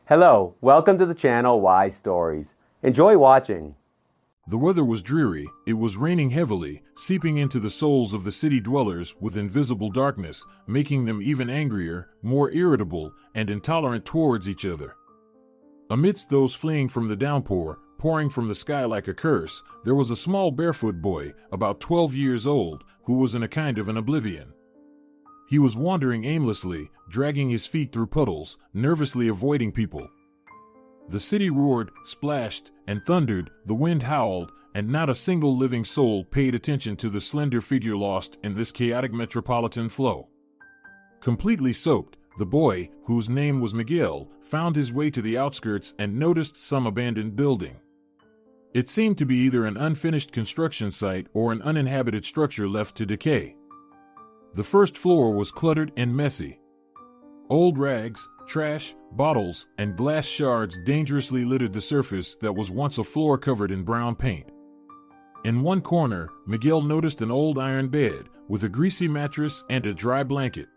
Hello, welcome to the channel Why Stories. Enjoy watching. The weather was dreary, it was raining heavily, seeping into the souls of the city dwellers with invisible darkness, making them even angrier, more irritable, and intolerant towards each other. Amidst those fleeing from the downpour, pouring from the sky like a curse, there was a small barefoot boy, about 12 years old, who was in a kind of an oblivion. He was wandering aimlessly, dragging his feet through puddles, nervously avoiding people. The city roared, splashed, and thundered, the wind howled, and not a single living soul paid attention to the slender figure lost in this chaotic metropolitan flow. Completely soaked, the boy, whose name was Miguel, found his way to the outskirts and noticed some abandoned building. It seemed to be either an unfinished construction site or an uninhabited structure left to decay. The first floor was cluttered and messy. Old rags, trash, bottles, and glass shards dangerously littered the surface that was once a floor covered in brown paint. In one corner, Miguel noticed an old iron bed with a greasy mattress and a dry blanket.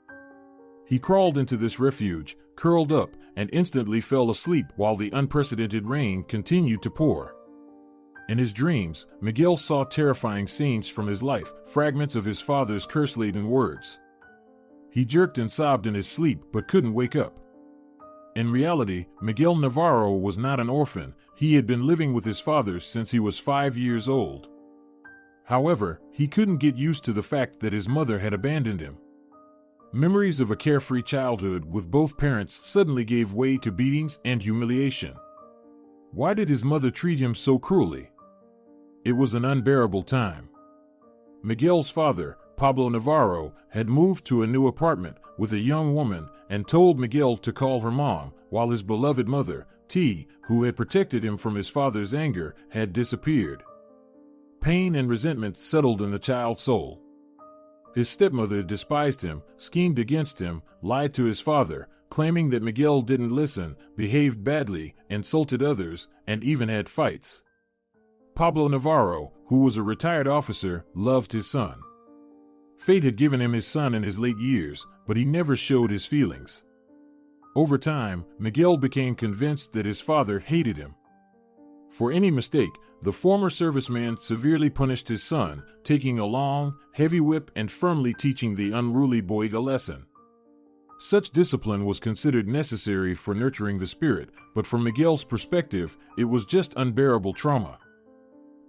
He crawled into this refuge, curled up, and instantly fell asleep while the unprecedented rain continued to pour. In his dreams, Miguel saw terrifying scenes from his life, fragments of his father's curse-laden words. He jerked and sobbed in his sleep but couldn't wake up. In reality, Miguel Navarro was not an orphan. He had been living with his father since he was 5 years old. However, he couldn't get used to the fact that his mother had abandoned him. Memories of a carefree childhood with both parents suddenly gave way to beatings and humiliation. Why did his mother treat him so cruelly? It was an unbearable time. Miguel's father, Pablo Navarro, had moved to a new apartment with a young woman and told Miguel to call her mom, while his beloved mother, T, who had protected him from his father's anger, had disappeared. Pain and resentment settled in the child's soul. His stepmother despised him, schemed against him, lied to his father, claiming that Miguel didn't listen, behaved badly, insulted others, and even had fights. Pablo Navarro, who was a retired officer, loved his son. Fate had given him his son in his late years, but he never showed his feelings. Over time, Miguel became convinced that his father hated him. For any mistake, the former serviceman severely punished his son, taking a long, heavy whip and firmly teaching the unruly boy a lesson. Such discipline was considered necessary for nurturing the spirit, but from Miguel's perspective, it was just unbearable trauma.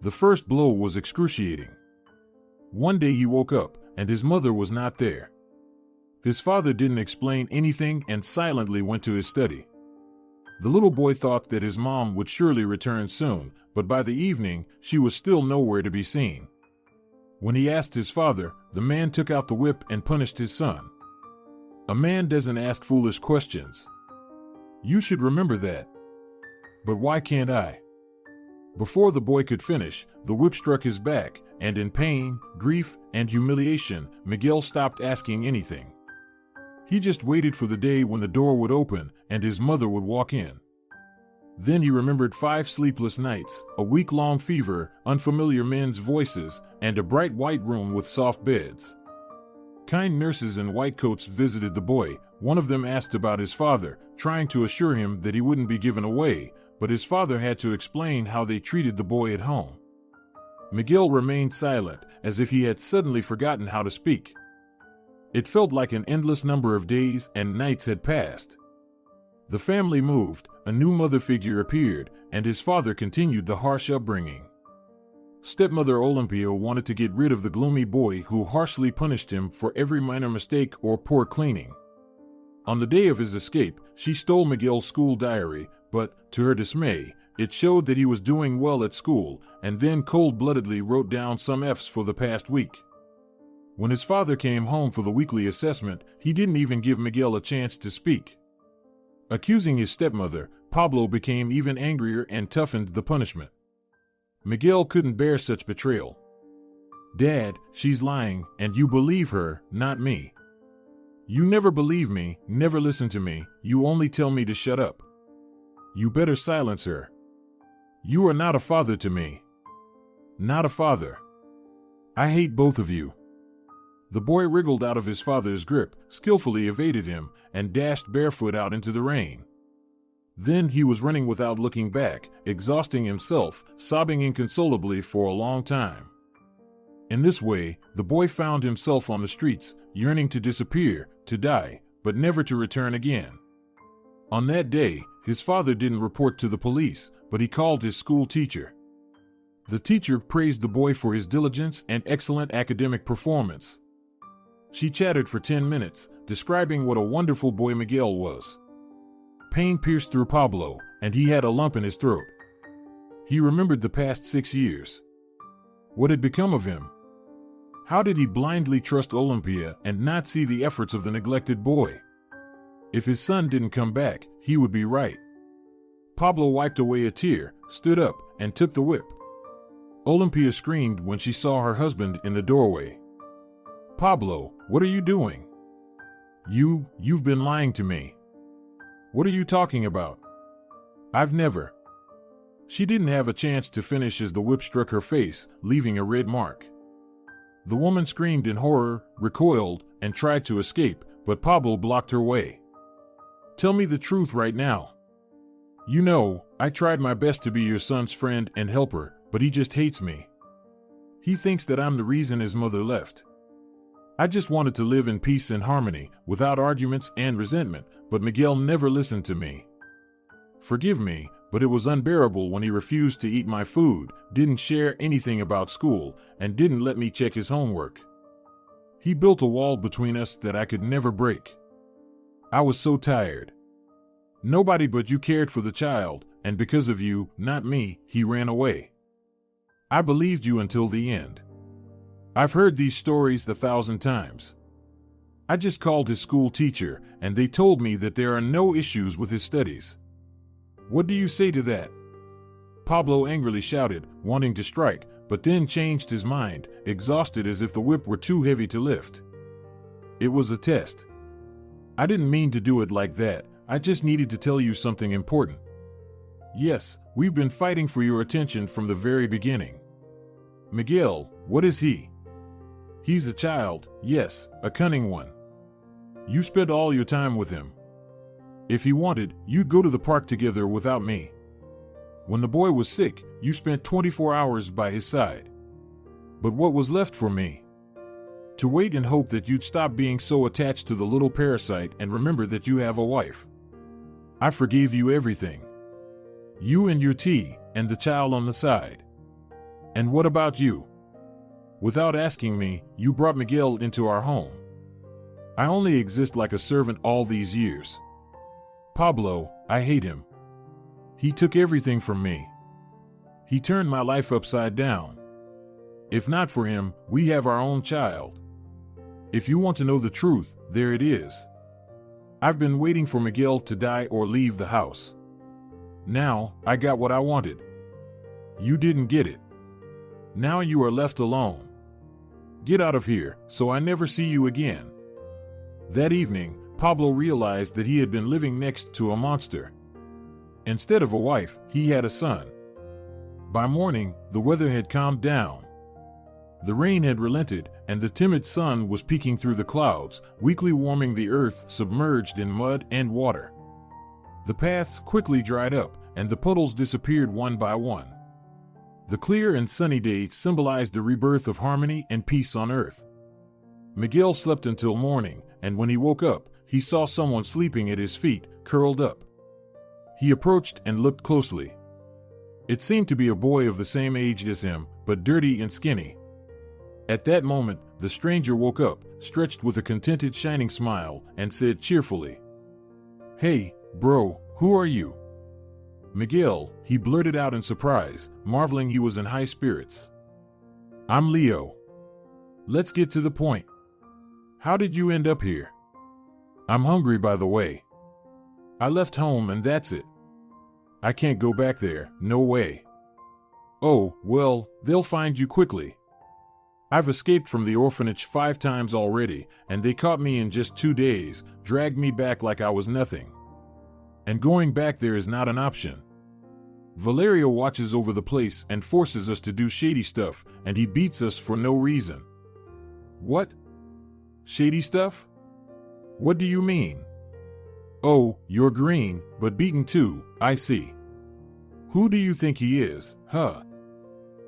The first blow was excruciating. One day he woke up, and his mother was not there. His father didn't explain anything and silently went to his study. The little boy thought that his mom would surely return soon, but by the evening, she was still nowhere to be seen. When he asked his father, the man took out the whip and punished his son. A man doesn't ask foolish questions. You should remember that. But why can't I? Before the boy could finish, the whip struck his back, and in pain, grief, and humiliation, Miguel stopped asking anything. He just waited for the day when the door would open and his mother would walk in. Then he remembered 5 sleepless nights, a week-long fever, unfamiliar men's voices, and a bright white room with soft beds. Kind nurses in white coats visited the boy. One of them asked about his father, trying to assure him that he wouldn't be given away, but his father had to explain how they treated the boy at home. Miguel remained silent, as if he had suddenly forgotten how to speak. It felt like an endless number of days and nights had passed. The family moved, a new mother figure appeared, and his father continued the harsh upbringing. Stepmother Olympia wanted to get rid of the gloomy boy who harshly punished him for every minor mistake or poor cleaning. On the day of his escape, she stole Miguel's school diary, but, to her dismay, it showed that he was doing well at school, and then cold-bloodedly wrote down some F's for the past week. When his father came home for the weekly assessment, he didn't even give Miguel a chance to speak. Accusing his stepmother, Pablo became even angrier and toughened the punishment. Miguel couldn't bear such betrayal. "Dad, she's lying, and you believe her, not me. You never believe me, never listen to me, you only tell me to shut up. You better silence her. You are not a father to me. Not a father. I hate both of you." The boy wriggled out of his father's grip, skillfully evaded him, and dashed barefoot out into the rain. Then he was running without looking back, exhausting himself, sobbing inconsolably for a long time. In this way, the boy found himself on the streets, yearning to disappear, to die, but never to return again. On that day, his father didn't report to the police, but he called his school teacher. The teacher praised the boy for his diligence and excellent academic performance. She chatted for 10 minutes, describing what a wonderful boy Miguel was. Pain pierced through Pablo, and he had a lump in his throat. He remembered the past 6 years. What had become of him? How did he blindly trust Olympia and not see the efforts of the neglected boy? If his son didn't come back, he would be right. Pablo wiped away a tear, stood up, and took the whip. Olympia screamed when she saw her husband in the doorway. "Pablo, what are you doing? You've been lying to me." "What are you talking about?" "I've never." She didn't have a chance to finish as the whip struck her face, leaving a red mark. The woman screamed in horror, recoiled, and tried to escape, but Pablo blocked her way. "Tell me the truth right now. You know, I tried my best to be your son's friend and helper, but he just hates me. He thinks that I'm the reason his mother left. I just wanted to live in peace and harmony, without arguments and resentment, but Miguel never listened to me. Forgive me, but it was unbearable when he refused to eat my food, didn't share anything about school, and didn't let me check his homework. He built a wall between us that I could never break. I was so tired. Nobody but you cared for the child, and because of you, not me, he ran away. I believed you until the end. I've heard these stories 1,000 times. I just called his school teacher, and they told me that there are no issues with his studies. What do you say to that?" Pablo angrily shouted, wanting to strike, but then changed his mind, exhausted as if the whip were too heavy to lift. "It was a test. I didn't mean to do it like that. I just needed to tell you something important. Yes, we've been fighting for your attention from the very beginning. Miguel, what is he? He's a child, yes, a cunning one. You spent all your time with him. If he wanted, you'd go to the park together without me. When the boy was sick, you spent 24 hours by his side. But what was left for me? To wait and hope that you'd stop being so attached to the little parasite and remember that you have a wife. I forgave you everything. You and your tea, and the child on the side. And what about you? Without asking me, you brought Miguel into our home. I only exist like a servant all these years. Pablo, I hate him. He took everything from me. He turned my life upside down. If not for him, we have our own child. If you want to know the truth, there it is. I've been waiting for Miguel to die or leave the house. Now, I got what I wanted. You didn't get it. Now you are left alone. Get out of here, so I never see you again." That evening, Pablo realized that he had been living next to a monster. Instead of a wife, he had a son. By morning, the weather had calmed down. The rain had relented, and the timid sun was peeking through the clouds, weakly warming the earth submerged in mud and water. The paths quickly dried up, and the puddles disappeared one by one. The clear and sunny day symbolized the rebirth of harmony and peace on earth. Miguel slept until morning, and when he woke up, he saw someone sleeping at his feet, curled up. He approached and looked closely. It seemed to be a boy of the same age as him, but dirty and skinny. At that moment, the stranger woke up, stretched with a contented shining smile, and said cheerfully, "Hey, bro, who are you?" "Miguel," he blurted out in surprise, marveling he was in high spirits. "I'm Leo. Let's get to the point. How did you end up here?" "I'm hungry, by the way. I left home and that's it. I can't go back there, no way." "Oh, well, they'll find you quickly. I've escaped from the orphanage 5 times already, and they caught me in just 2 days, dragged me back like I was nothing. And going back there is not an option. Valerio watches over the place and forces us to do shady stuff, and he beats us for no reason." "What? Shady stuff? What do you mean?" Oh, you're green, but beaten too, I see. Who do you think he is, huh?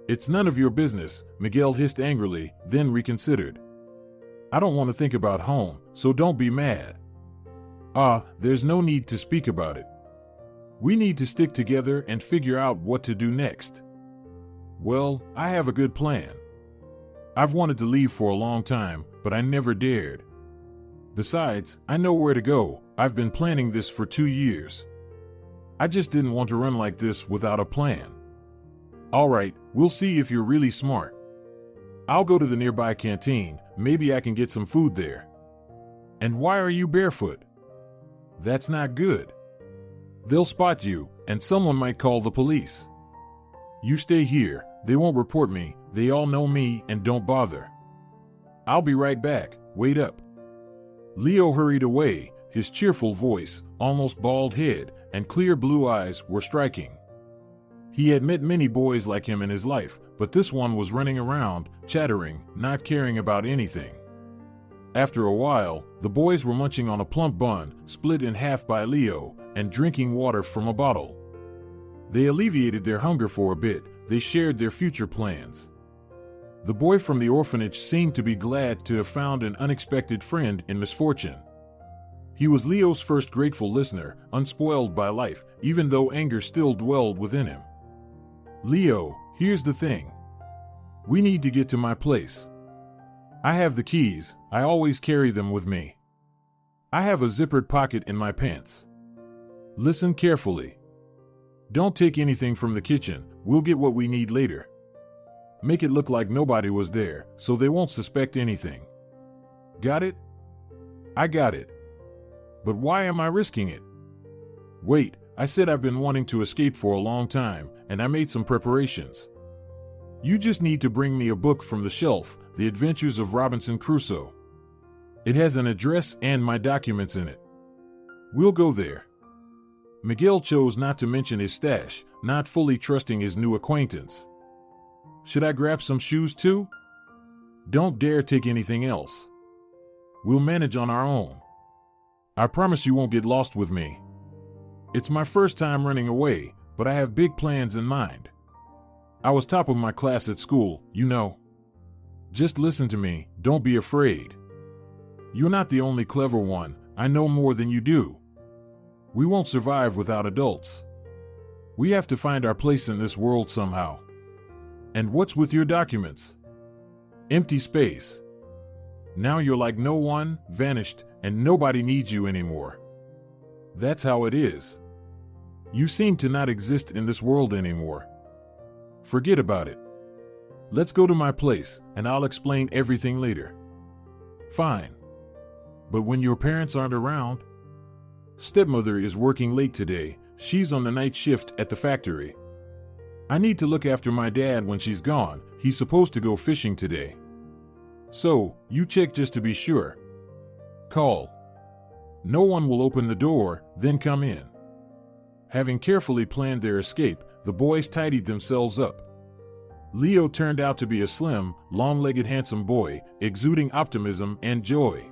It's none of your business, Miguel hissed angrily, then reconsidered. I don't want to think about home, so don't be mad. There's no need to speak about it. We need to stick together and figure out what to do next. Well, I have a good plan. I've wanted to leave for a long time, but I never dared. Besides, I know where to go. I've been planning this for 2 years. I just didn't want to run like this without a plan. All right, we'll see if you're really smart. I'll go to the nearby canteen. Maybe I can get some food there. And why are you barefoot? That's not good. They'll spot you, and someone might call the police. You stay here. They won't report me. They all know me and don't bother. I'll be right back. Wait up. Leo hurried away. His cheerful voice, almost bald head, and clear blue eyes were striking. He had met many boys like him in his life, but this one was running around, chattering, not caring about anything. After a while, the boys were munching on a plump bun, split in half by Leo, and drinking water from a bottle. They alleviated their hunger for a bit. They shared their future plans. The boy from the orphanage seemed to be glad to have found an unexpected friend in misfortune. He was Leo's first grateful listener, unspoiled by life, even though anger still dwelled within him. Leo, here's the thing. We need to get to my place. I have the keys. I always carry them with me. I have a zippered pocket in my pants. Listen carefully. Don't take anything from the kitchen. We'll get what we need later. Make it look like nobody was there, so they won't suspect anything. Got it? I got it. But why am I risking it? Wait, I said I've been wanting to escape for a long time, and I made some preparations. You just need to bring me a book from the shelf, The Adventures of Robinson Crusoe. It has an address and my documents in it. We'll go there. Miguel chose not to mention his stash, not fully trusting his new acquaintance. Should I grab some shoes too? Don't dare take anything else. We'll manage on our own. I promise you won't get lost with me. It's my first time running away, but I have big plans in mind. I was top of my class at school, you know. Just listen to me, don't be afraid. You're not the only clever one, I know more than you do. We won't survive without adults. We have to find our place in this world somehow. And what's with your documents? Empty space. Now you're like no one, vanished, and nobody needs you anymore. That's how it is. You seem to not exist in this world anymore. Forget about it. Let's go to my place, and I'll explain everything later. Fine. But when your parents aren't around? Stepmother is working late today. She's on the night shift at the factory. I need to look after my dad when she's gone. He's supposed to go fishing today. So, you check just to be sure. Call. No one will open the door, then come in. Having carefully planned their escape, the boys tidied themselves up. Leo turned out to be a slim, long-legged handsome boy, exuding optimism and joy.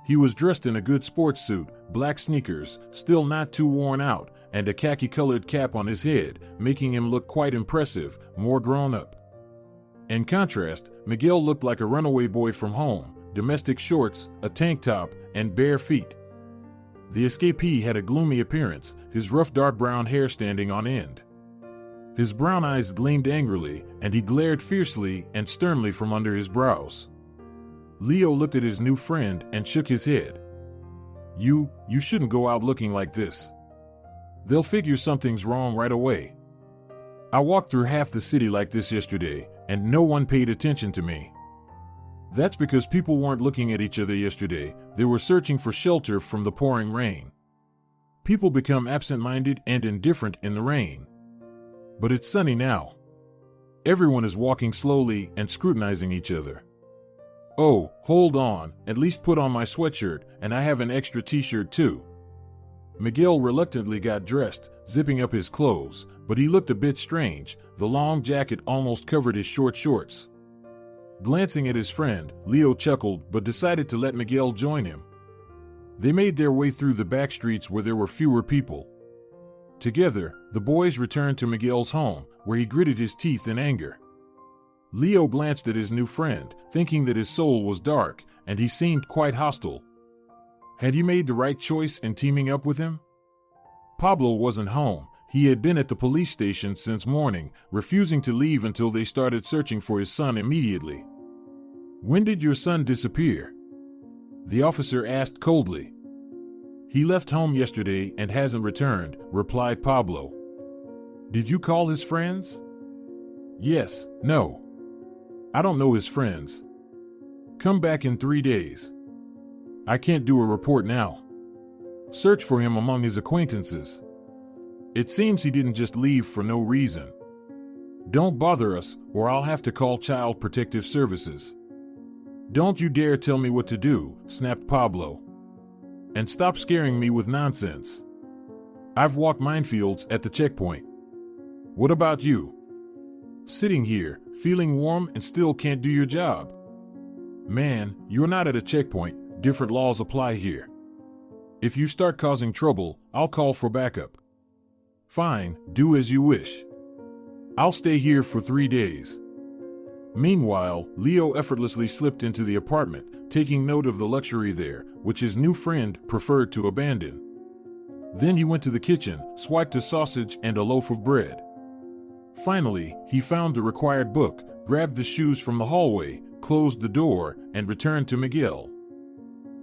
He was dressed in a good sports suit, black sneakers, still not too worn out, and a khaki-colored cap on his head, making him look quite impressive, more grown up. In contrast, Miguel looked like a runaway boy from home, domestic shorts, a tank top, and bare feet. The escapee had a gloomy appearance, his rough dark brown hair standing on end. His brown eyes gleamed angrily, and he glared fiercely and sternly from under his brows. Leo looked at his new friend and shook his head. You shouldn't go out looking like this. They'll figure something's wrong right away. I walked through half the city like this yesterday, and no one paid attention to me. That's because people weren't looking at each other yesterday. They were searching for shelter from the pouring rain. People become absent-minded and indifferent in the rain. But it's sunny now. Everyone is walking slowly and scrutinizing each other. Oh, hold on, at least put on my sweatshirt, and I have an extra t-shirt too. Miguel reluctantly got dressed, zipping up his clothes, but he looked a bit strange. The long jacket almost covered his short shorts. Glancing at his friend, Leo chuckled but decided to let Miguel join him. They made their way through the back streets where there were fewer people. Together, the boys returned to Miguel's home, where he gritted his teeth in anger. Leo glanced at his new friend, thinking that his soul was dark, and he seemed quite hostile. Had he made the right choice in teaming up with him? Pablo wasn't home. He had been at the police station since morning, refusing to leave until they started searching for his son immediately. "When did your son disappear?" the officer asked coldly. "He left home yesterday and hasn't returned," replied Pablo. "Did you call his friends?" "Yes, no. I don't know his friends. Come back in 3 days. I can't do a report now. Search for him among his acquaintances. It seems he didn't just leave for no reason. Don't bother us, or I'll have to call Child Protective Services." "Don't you dare tell me what to do," snapped Pablo. "And stop scaring me with nonsense. I've walked minefields at the checkpoint. What about you? Sitting here, feeling warm and still can't do your job. Man, you're not at a checkpoint, different laws apply here. If you start causing trouble, I'll call for backup." "Fine, do as you wish. I'll stay here for 3 days." Meanwhile, Leo effortlessly slipped into the apartment, taking note of the luxury there, which his new friend preferred to abandon. Then he went to the kitchen, swiped a sausage and a loaf of bread. Finally, he found the required book, grabbed the shoes from the hallway, closed the door, and returned to Miguel.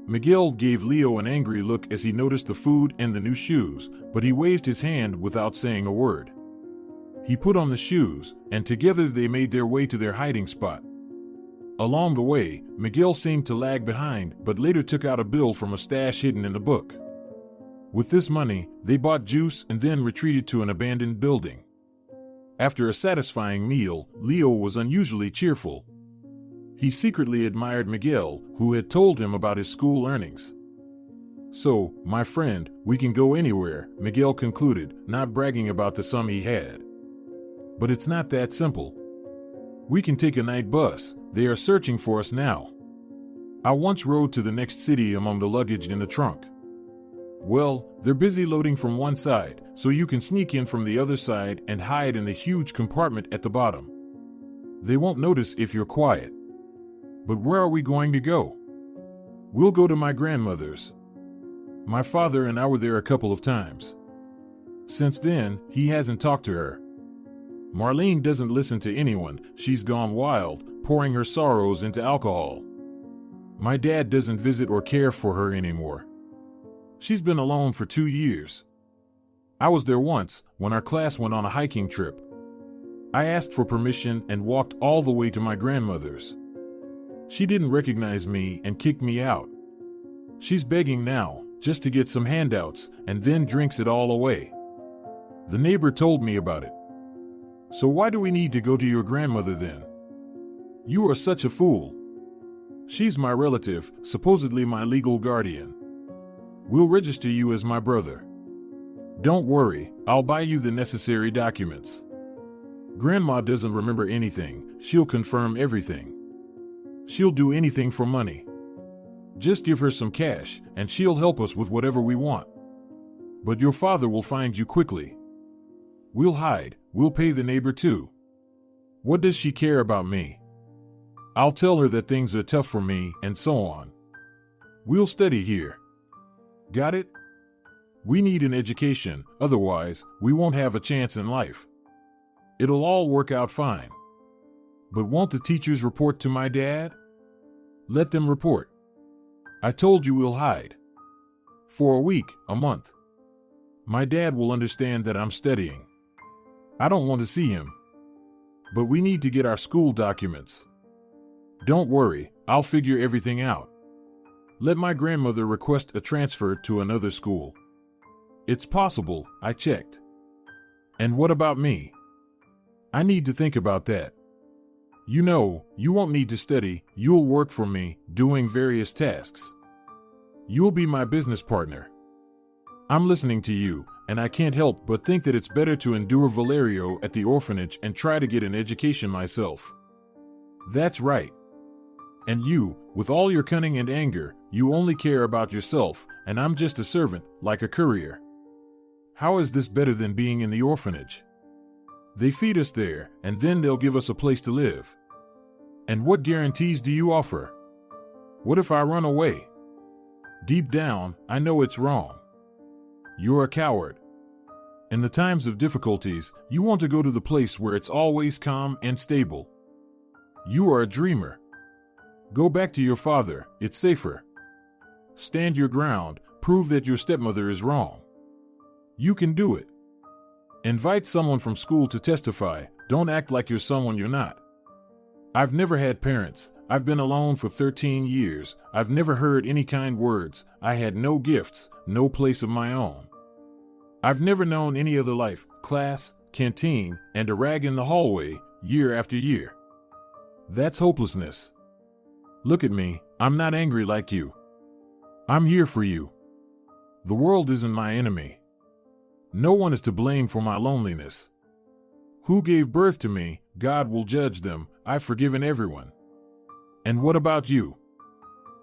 Miguel gave Leo an angry look as he noticed the food and the new shoes, but he waved his hand without saying a word. He put on the shoes, and together they made their way to their hiding spot. Along the way, Miguel seemed to lag behind, but later took out a bill from a stash hidden in the book. With this money, they bought juice and then retreated to an abandoned building. After a satisfying meal, Leo was unusually cheerful. He secretly admired Miguel, who had told him about his school earnings. "So, my friend, we can go anywhere," Miguel concluded, not bragging about the sum he had. "But it's not that simple. We can take a night bus. They are searching for us now. I once rode to the next city among the luggage in the trunk. Well, they're busy loading from one side, so you can sneak in from the other side and hide in the huge compartment at the bottom. They won't notice if you're quiet. But where are we going to go? We'll go to my grandmother's. My father and I were there a couple of times. Since then, he hasn't talked to her. Marlene doesn't listen to anyone. She's gone wild, pouring her sorrows into alcohol. My dad doesn't visit or care for her anymore. She's been alone for 2 years. I was there once, when our class went on a hiking trip. I asked for permission and walked all the way to my grandmother's. She didn't recognize me and kicked me out. She's begging now, just to get some handouts, and then drinks it all away. The neighbor told me about it. So why do we need to go to your grandmother then? You are such a fool. She's my relative, supposedly my legal guardian. We'll register you as my brother. Don't worry, I'll buy you the necessary documents. Grandma doesn't remember anything, she'll confirm everything. She'll do anything for money. Just give her some cash, and she'll help us with whatever we want. But your father will find you quickly. We'll hide, we'll pay the neighbor too. What does she care about me? I'll tell her that things are tough for me, and so on. We'll study here. Got it? We need an education, otherwise, we won't have a chance in life. It'll all work out fine. But won't the teachers report to my dad? Let them report. I told you we'll hide. For a week, a month. My dad will understand that I'm studying. I don't want to see him. But we need to get our school documents. Don't worry, I'll figure everything out. Let my grandmother request a transfer to another school. It's possible, I checked. And what about me? I need to think about that. You know, you won't need to study, you'll work for me, doing various tasks. You'll be my business partner. I'm listening to you, and I can't help but think that it's better to endure Valerio at the orphanage and try to get an education myself. That's right. And you, with all your cunning and anger, you only care about yourself, and I'm just a servant, like a courier. How is this better than being in the orphanage? They feed us there, and then they'll give us a place to live. And what guarantees do you offer? What if I run away? Deep down, I know it's wrong. You're a coward. In the times of difficulties, you want to go to the place where it's always calm and stable. You are a dreamer. Go back to your father, it's safer. Stand your ground, prove that your stepmother is wrong. You can do it. Invite someone from school to testify, don't act like you're someone you're not. I've never had parents, I've been alone for 13 years, I've never heard any kind words, I had no gifts, no place of my own. I've never known any other life, class, canteen, and a rag in the hallway, year after year. That's hopelessness. Look at me, I'm not angry like you. I'm here for you. The world isn't my enemy. No one is to blame for my loneliness. Who gave birth to me, God will judge them, I've forgiven everyone. And what about you?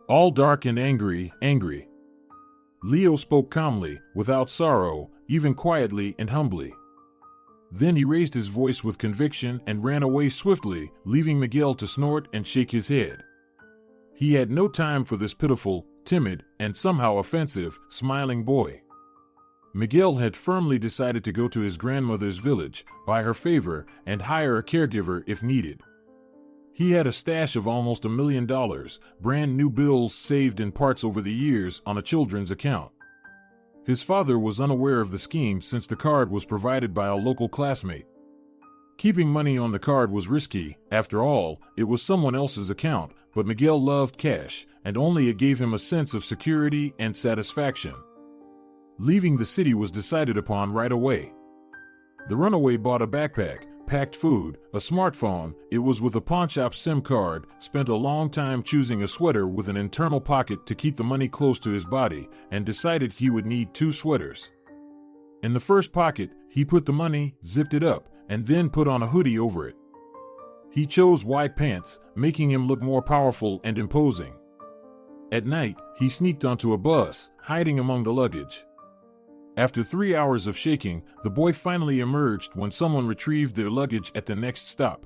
All dark and angry. Leo spoke calmly, without sorrow, even quietly and humbly. Then he raised his voice with conviction and ran away swiftly, leaving Miguel to snort and shake his head. He had no time for this pitiful, timid, and somehow offensive, smiling boy. Miguel had firmly decided to go to his grandmother's village, buy her favor, and hire a caregiver if needed. He had a stash of almost $1 million, brand new bills saved in parts over the years on a children's account. His father was unaware of the scheme since the card was provided by a local classmate. Keeping money on the card was risky, after all, it was someone else's account, but Miguel loved cash, and only it gave him a sense of security and satisfaction. Leaving the city was decided upon right away. The runaway bought a backpack, packed food, a smartphone, it was with a pawnshop SIM card, spent a long time choosing a sweater with an internal pocket to keep the money close to his body, and decided he would need 2 sweaters. In the first pocket, he put the money, zipped it up, and then put on a hoodie over it. He chose white pants, making him look more powerful and imposing. At night, he sneaked onto a bus, hiding among the luggage. After 3 hours of shaking, the boy finally emerged when someone retrieved their luggage at the next stop.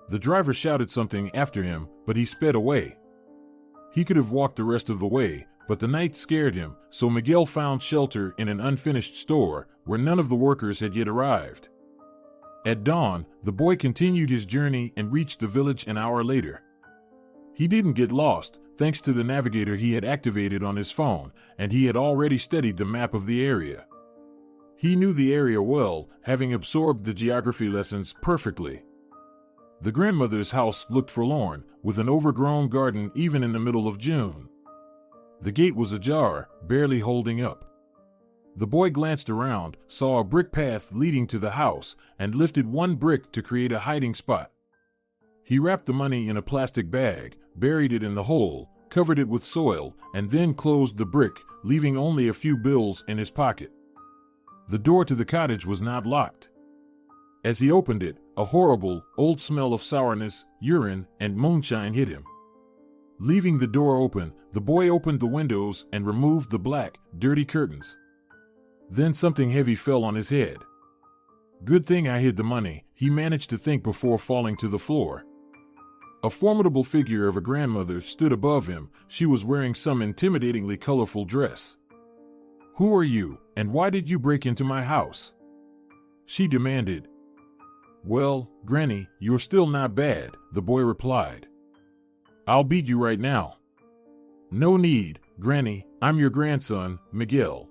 The driver shouted something after him, but he sped away. He could have walked the rest of the way, but the night scared him, so Miguel found shelter in an unfinished store where none of the workers had yet arrived. At dawn, the boy continued his journey and reached the village an hour later. He didn't get lost, thanks to the navigator he had activated on his phone, and he had already studied the map of the area. He knew the area well, having absorbed the geography lessons perfectly. The grandmother's house looked forlorn, with an overgrown garden even in the middle of June. The gate was ajar, barely holding up. The boy glanced around, saw a brick path leading to the house, and lifted one brick to create a hiding spot. He wrapped the money in a plastic bag, buried it in the hole, covered it with soil, and then closed the brick, leaving only a few bills in his pocket. The door to the cottage was not locked. As he opened it, a horrible, old smell of sourness, urine, and moonshine hit him. Leaving the door open, the boy opened the windows and removed the black, dirty curtains. Then something heavy fell on his head. Good thing I hid the money, he managed to think before falling to the floor. A formidable figure of a grandmother stood above him. She was wearing some intimidatingly colorful dress. "Who are you, and why did you break into my house?" she demanded. "Well, Granny, you're still not bad," the boy replied. "I'll beat you right now." "No need, Granny, I'm your grandson, Miguel."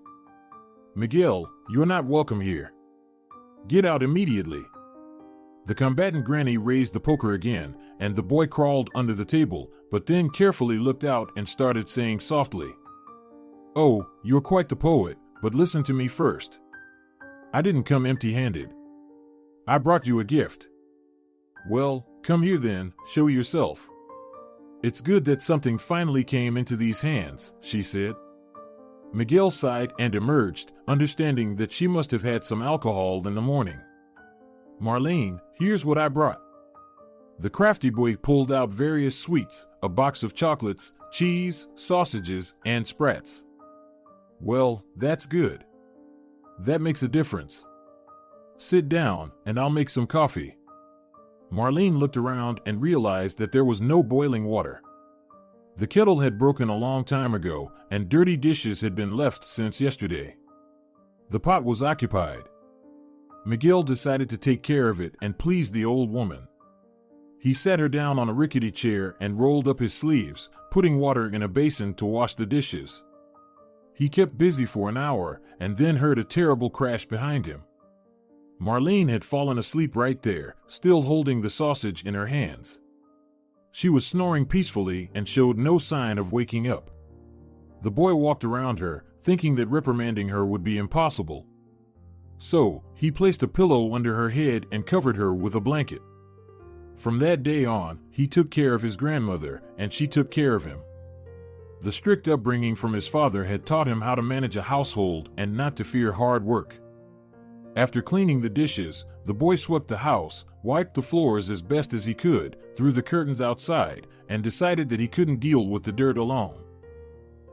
"Miguel, you're not welcome here. Get out immediately." The combatant Granny raised the poker again, and the boy crawled under the table, but then carefully looked out and started saying softly, "Oh, you're quite the poet, but listen to me first. I didn't come empty-handed. I brought you a gift." "Well, come here then, show yourself." "It's good that something finally came into these hands," she said. Miguel sighed and emerged, understanding that she must have had some alcohol in the morning. "Marlene, here's what I brought." The crafty boy pulled out various sweets, a box of chocolates, cheese, sausages, and sprats. Well, that's good. That makes a difference. Sit down, and I'll make some coffee. Marlene looked around and realized that there was no boiling water. The kettle had broken a long time ago, and dirty dishes had been left since yesterday. The pot was occupied. Miguel decided to take care of it and please the old woman. He sat her down on a rickety chair and rolled up his sleeves, putting water in a basin to wash the dishes. He kept busy for an hour and then heard a terrible crash behind him. Marlene had fallen asleep right there, still holding the sausage in her hands. She was snoring peacefully and showed no sign of waking up. The boy walked around her, thinking that reprimanding her would be impossible. So, he placed a pillow under her head and covered her with a blanket. From that day on, he took care of his grandmother, and she took care of him. The strict upbringing from his father had taught him how to manage a household and not to fear hard work. After cleaning the dishes, the boy swept the house, wiped the floors as best as he could, threw the curtains outside, and decided that he couldn't deal with the dirt alone.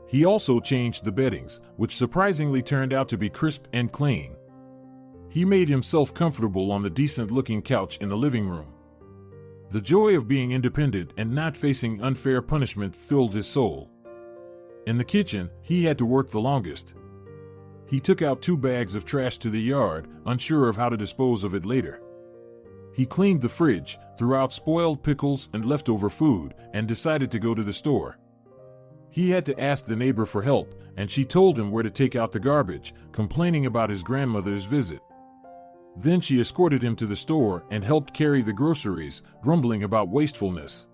He also changed the beddings, which surprisingly turned out to be crisp and clean. He made himself comfortable on the decent-looking couch in the living room. The joy of being independent and not facing unfair punishment filled his soul. In the kitchen, he had to work the longest. He took out 2 bags of trash to the yard, unsure of how to dispose of it later. He cleaned the fridge, threw out spoiled pickles and leftover food, and decided to go to the store. He had to ask the neighbor for help, and she told him where to take out the garbage, complaining about his grandmother's visit. Then she escorted him to the store and helped carry the groceries, grumbling about wastefulness.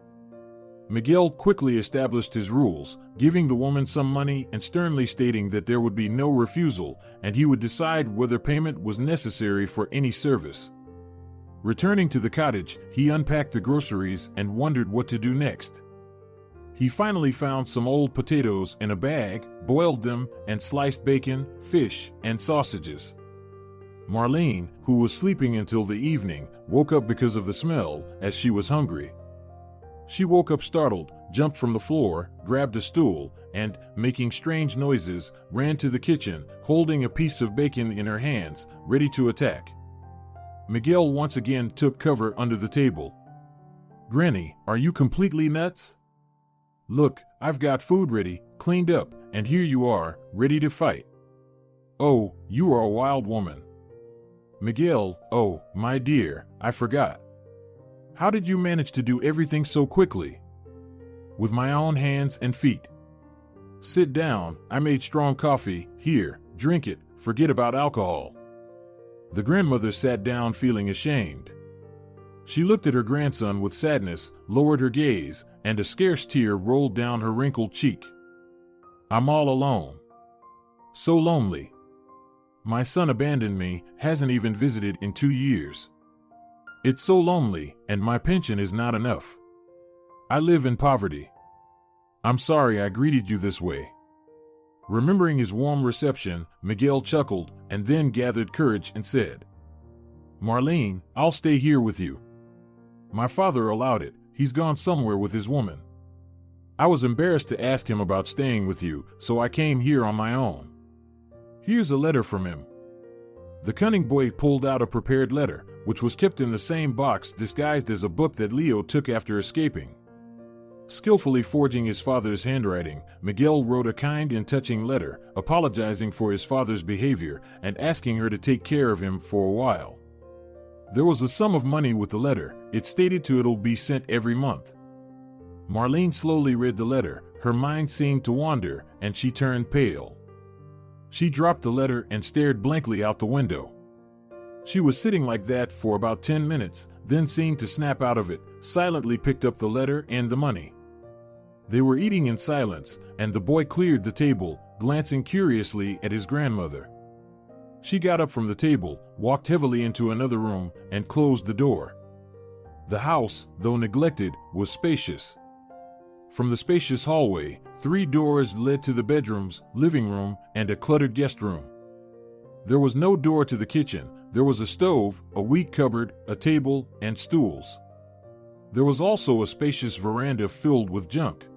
Miguel quickly established his rules, giving the woman some money and sternly stating that there would be no refusal, and he would decide whether payment was necessary for any service. Returning to the cottage, he unpacked the groceries and wondered what to do next. He finally found some old potatoes in a bag, boiled them, and sliced bacon, fish, and sausages. Marlene, who was sleeping until the evening, woke up because of the smell, as she was hungry. She woke up startled, jumped from the floor, grabbed a stool, and, making strange noises, ran to the kitchen, holding a piece of bacon in her hands, ready to attack. Miguel once again took cover under the table. "Granny, are you completely nuts? Look, I've got food ready, cleaned up, and here you are, ready to fight. Oh, you are a wild woman. Miguel, oh, my dear, I forgot. How did you manage to do everything so quickly?" "With my own hands and feet. Sit down, I made strong coffee, here, drink it, forget about alcohol." The grandmother sat down feeling ashamed. She looked at her grandson with sadness, lowered her gaze, and a scarce tear rolled down her wrinkled cheek. "I'm all alone. So lonely. My son abandoned me, hasn't even visited in 2 years. It's so lonely, and my pension is not enough. I live in poverty. I'm sorry I greeted you this way." Remembering his warm reception, Miguel chuckled and then gathered courage and said, "Marlene, I'll stay here with you. My father allowed it, he's gone somewhere with his woman. I was embarrassed to ask him about staying with you, so I came here on my own. Here's a letter from him." The cunning boy pulled out a prepared letter, which was kept in the same box disguised as a book that Leo took after escaping. Skillfully forging his father's handwriting, Miguel wrote a kind and touching letter, apologizing for his father's behavior and asking her to take care of him for a while. There was a sum of money with the letter. It stated to it'll be sent every month. Marlene slowly read the letter. Her mind seemed to wander, and she turned pale. She dropped the letter and stared blankly out the window. She was sitting like that for about 10 minutes, then seemed to snap out of it, silently picked up the letter and the money. They were eating in silence, and the boy cleared the table, glancing curiously at his grandmother. She got up from the table, walked heavily into another room, and closed the door. The house, though neglected, was spacious. From the spacious hallway, 3 doors led to the bedrooms, living room, and a cluttered guest room. There was no door to the kitchen. There was a stove, a wheat cupboard, a table, and stools. There was also a spacious veranda filled with junk.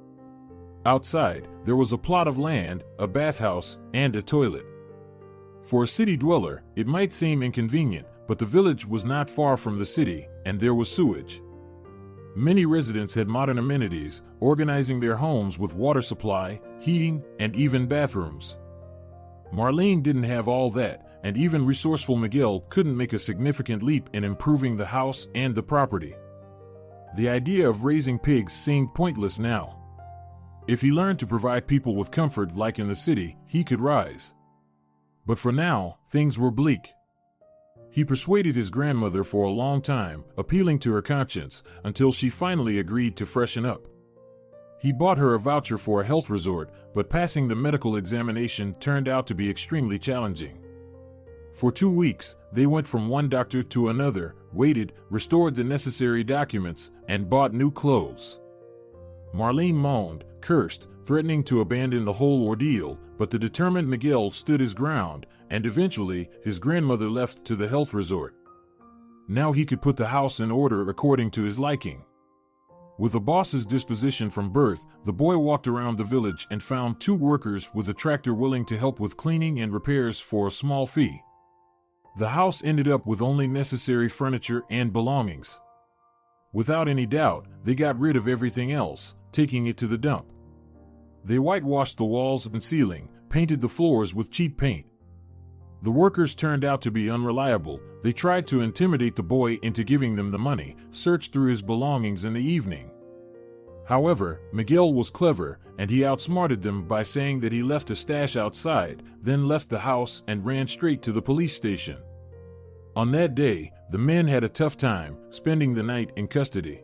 Outside, there was a plot of land, a bathhouse, and a toilet. For a city dweller, it might seem inconvenient, but the village was not far from the city, and there was sewage. Many residents had modern amenities, organizing their homes with water supply, heating, and even bathrooms. Marlene didn't have all that, and even resourceful Miguel couldn't make a significant leap in improving the house and the property. The idea of raising pigs seemed pointless now. If he learned to provide people with comfort like in the city, he could rise. But for now, things were bleak. He persuaded his grandmother for a long time, appealing to her conscience, until she finally agreed to freshen up. He bought her a voucher for a health resort, but passing the medical examination turned out to be extremely challenging. For 2 weeks, they went from one doctor to another, waited, restored the necessary documents, and bought new clothes. Marlene moaned, cursed, threatening to abandon the whole ordeal, but the determined Miguel stood his ground, and eventually, his grandmother left to the health resort. Now he could put the house in order according to his liking. With a boss's disposition from birth, the boy walked around the village and found 2 workers with a tractor willing to help with cleaning and repairs for a small fee. The house ended up with only necessary furniture and belongings. Without any doubt, they got rid of everything else, taking it to the dump. They whitewashed the walls and ceiling, painted the floors with cheap paint. The workers turned out to be unreliable. They tried to intimidate the boy into giving them the money, searched through his belongings in the evening. However, Miguel was clever, and he outsmarted them by saying that he left a stash outside, then left the house and ran straight to the police station. On that day, the men had a tough time, spending the night in custody.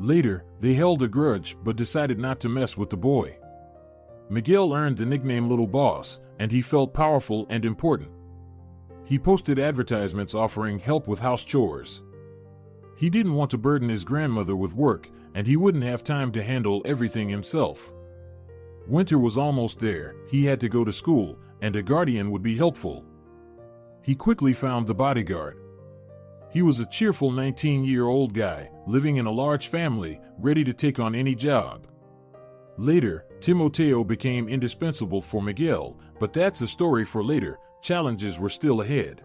Later, they held a grudge but decided not to mess with the boy. Miguel earned the nickname Little Boss, and he felt powerful and important. He posted advertisements offering help with house chores. He didn't want to burden his grandmother with work, and he wouldn't have time to handle everything himself. Winter was almost there, he had to go to school, and a guardian would be helpful. He quickly found the bodyguard. He was a cheerful 19-year-old guy, living in a large family, ready to take on any job. Later, Timoteo became indispensable for Miguel, but that's a story for later. Challenges were still ahead.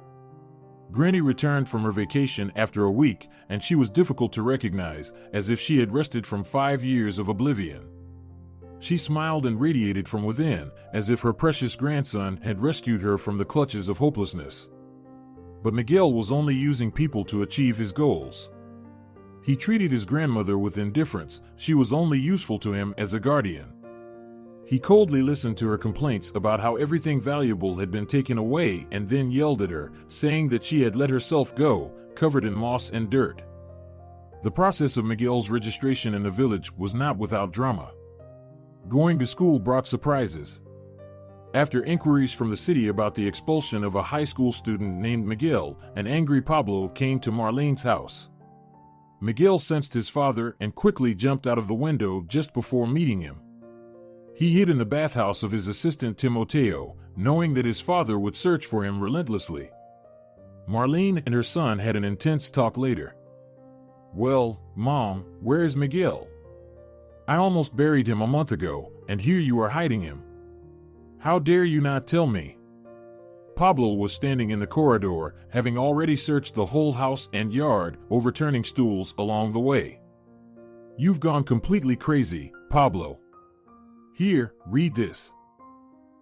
Granny returned from her vacation after a week, and she was difficult to recognize, as if she had rested from 5 years of oblivion. She smiled and radiated from within, as if her precious grandson had rescued her from the clutches of hopelessness. But Miguel was only using people to achieve his goals. He treated his grandmother with indifference. She was only useful to him as a guardian. He coldly listened to her complaints about how everything valuable had been taken away and then yelled at her, saying that she had let herself go, covered in moss and dirt. The process of Miguel's registration in the village was not without drama. Going to school brought surprises. After inquiries from the city about the expulsion of a high school student named Miguel, an angry Pablo came to Marlene's house. Miguel sensed his father and quickly jumped out of the window just before meeting him. He hid in the bathhouse of his assistant Timoteo, knowing that his father would search for him relentlessly. Marlene and her son had an intense talk later. "Well, Mom, where is Miguel? I almost buried him a month ago, and here you are hiding him. How dare you not tell me?" Pablo was standing in the corridor, having already searched the whole house and yard, overturning stools along the way. "You've gone completely crazy, Pablo. Here, read this."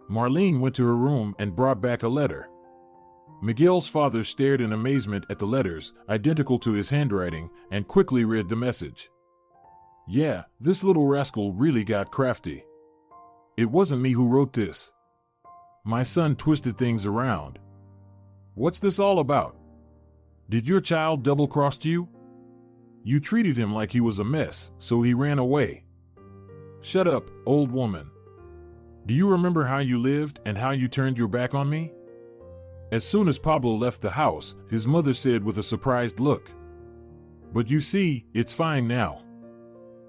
Marlene went to her room and brought back a letter. Miguel's father stared in amazement at the letters, identical to his handwriting, and quickly read the message. "Yeah, this little rascal really got crafty. It wasn't me who wrote this. My son twisted things around. What's this all about? Did your child double-cross you? You treated him like he was a mess, so he ran away. Shut up, old woman. Do you remember how you lived and how you turned your back on me?" As soon as Pablo left the house, his mother said with a surprised look, "But you see, it's fine now.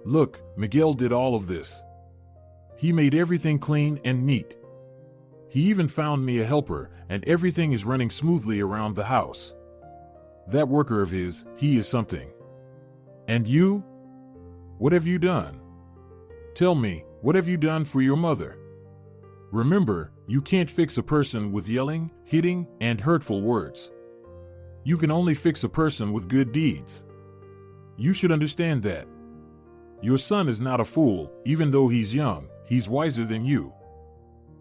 Look, Miguel did all of this. He made everything clean and neat. He even found me a helper, and everything is running smoothly around the house. That worker of his, he is something. And you? What have you done? Tell me, what have you done for your mother? Remember, you can't fix a person with yelling, hitting, and hurtful words. You can only fix a person with good deeds. You should understand that. Your son is not a fool, even though he's young, he's wiser than you.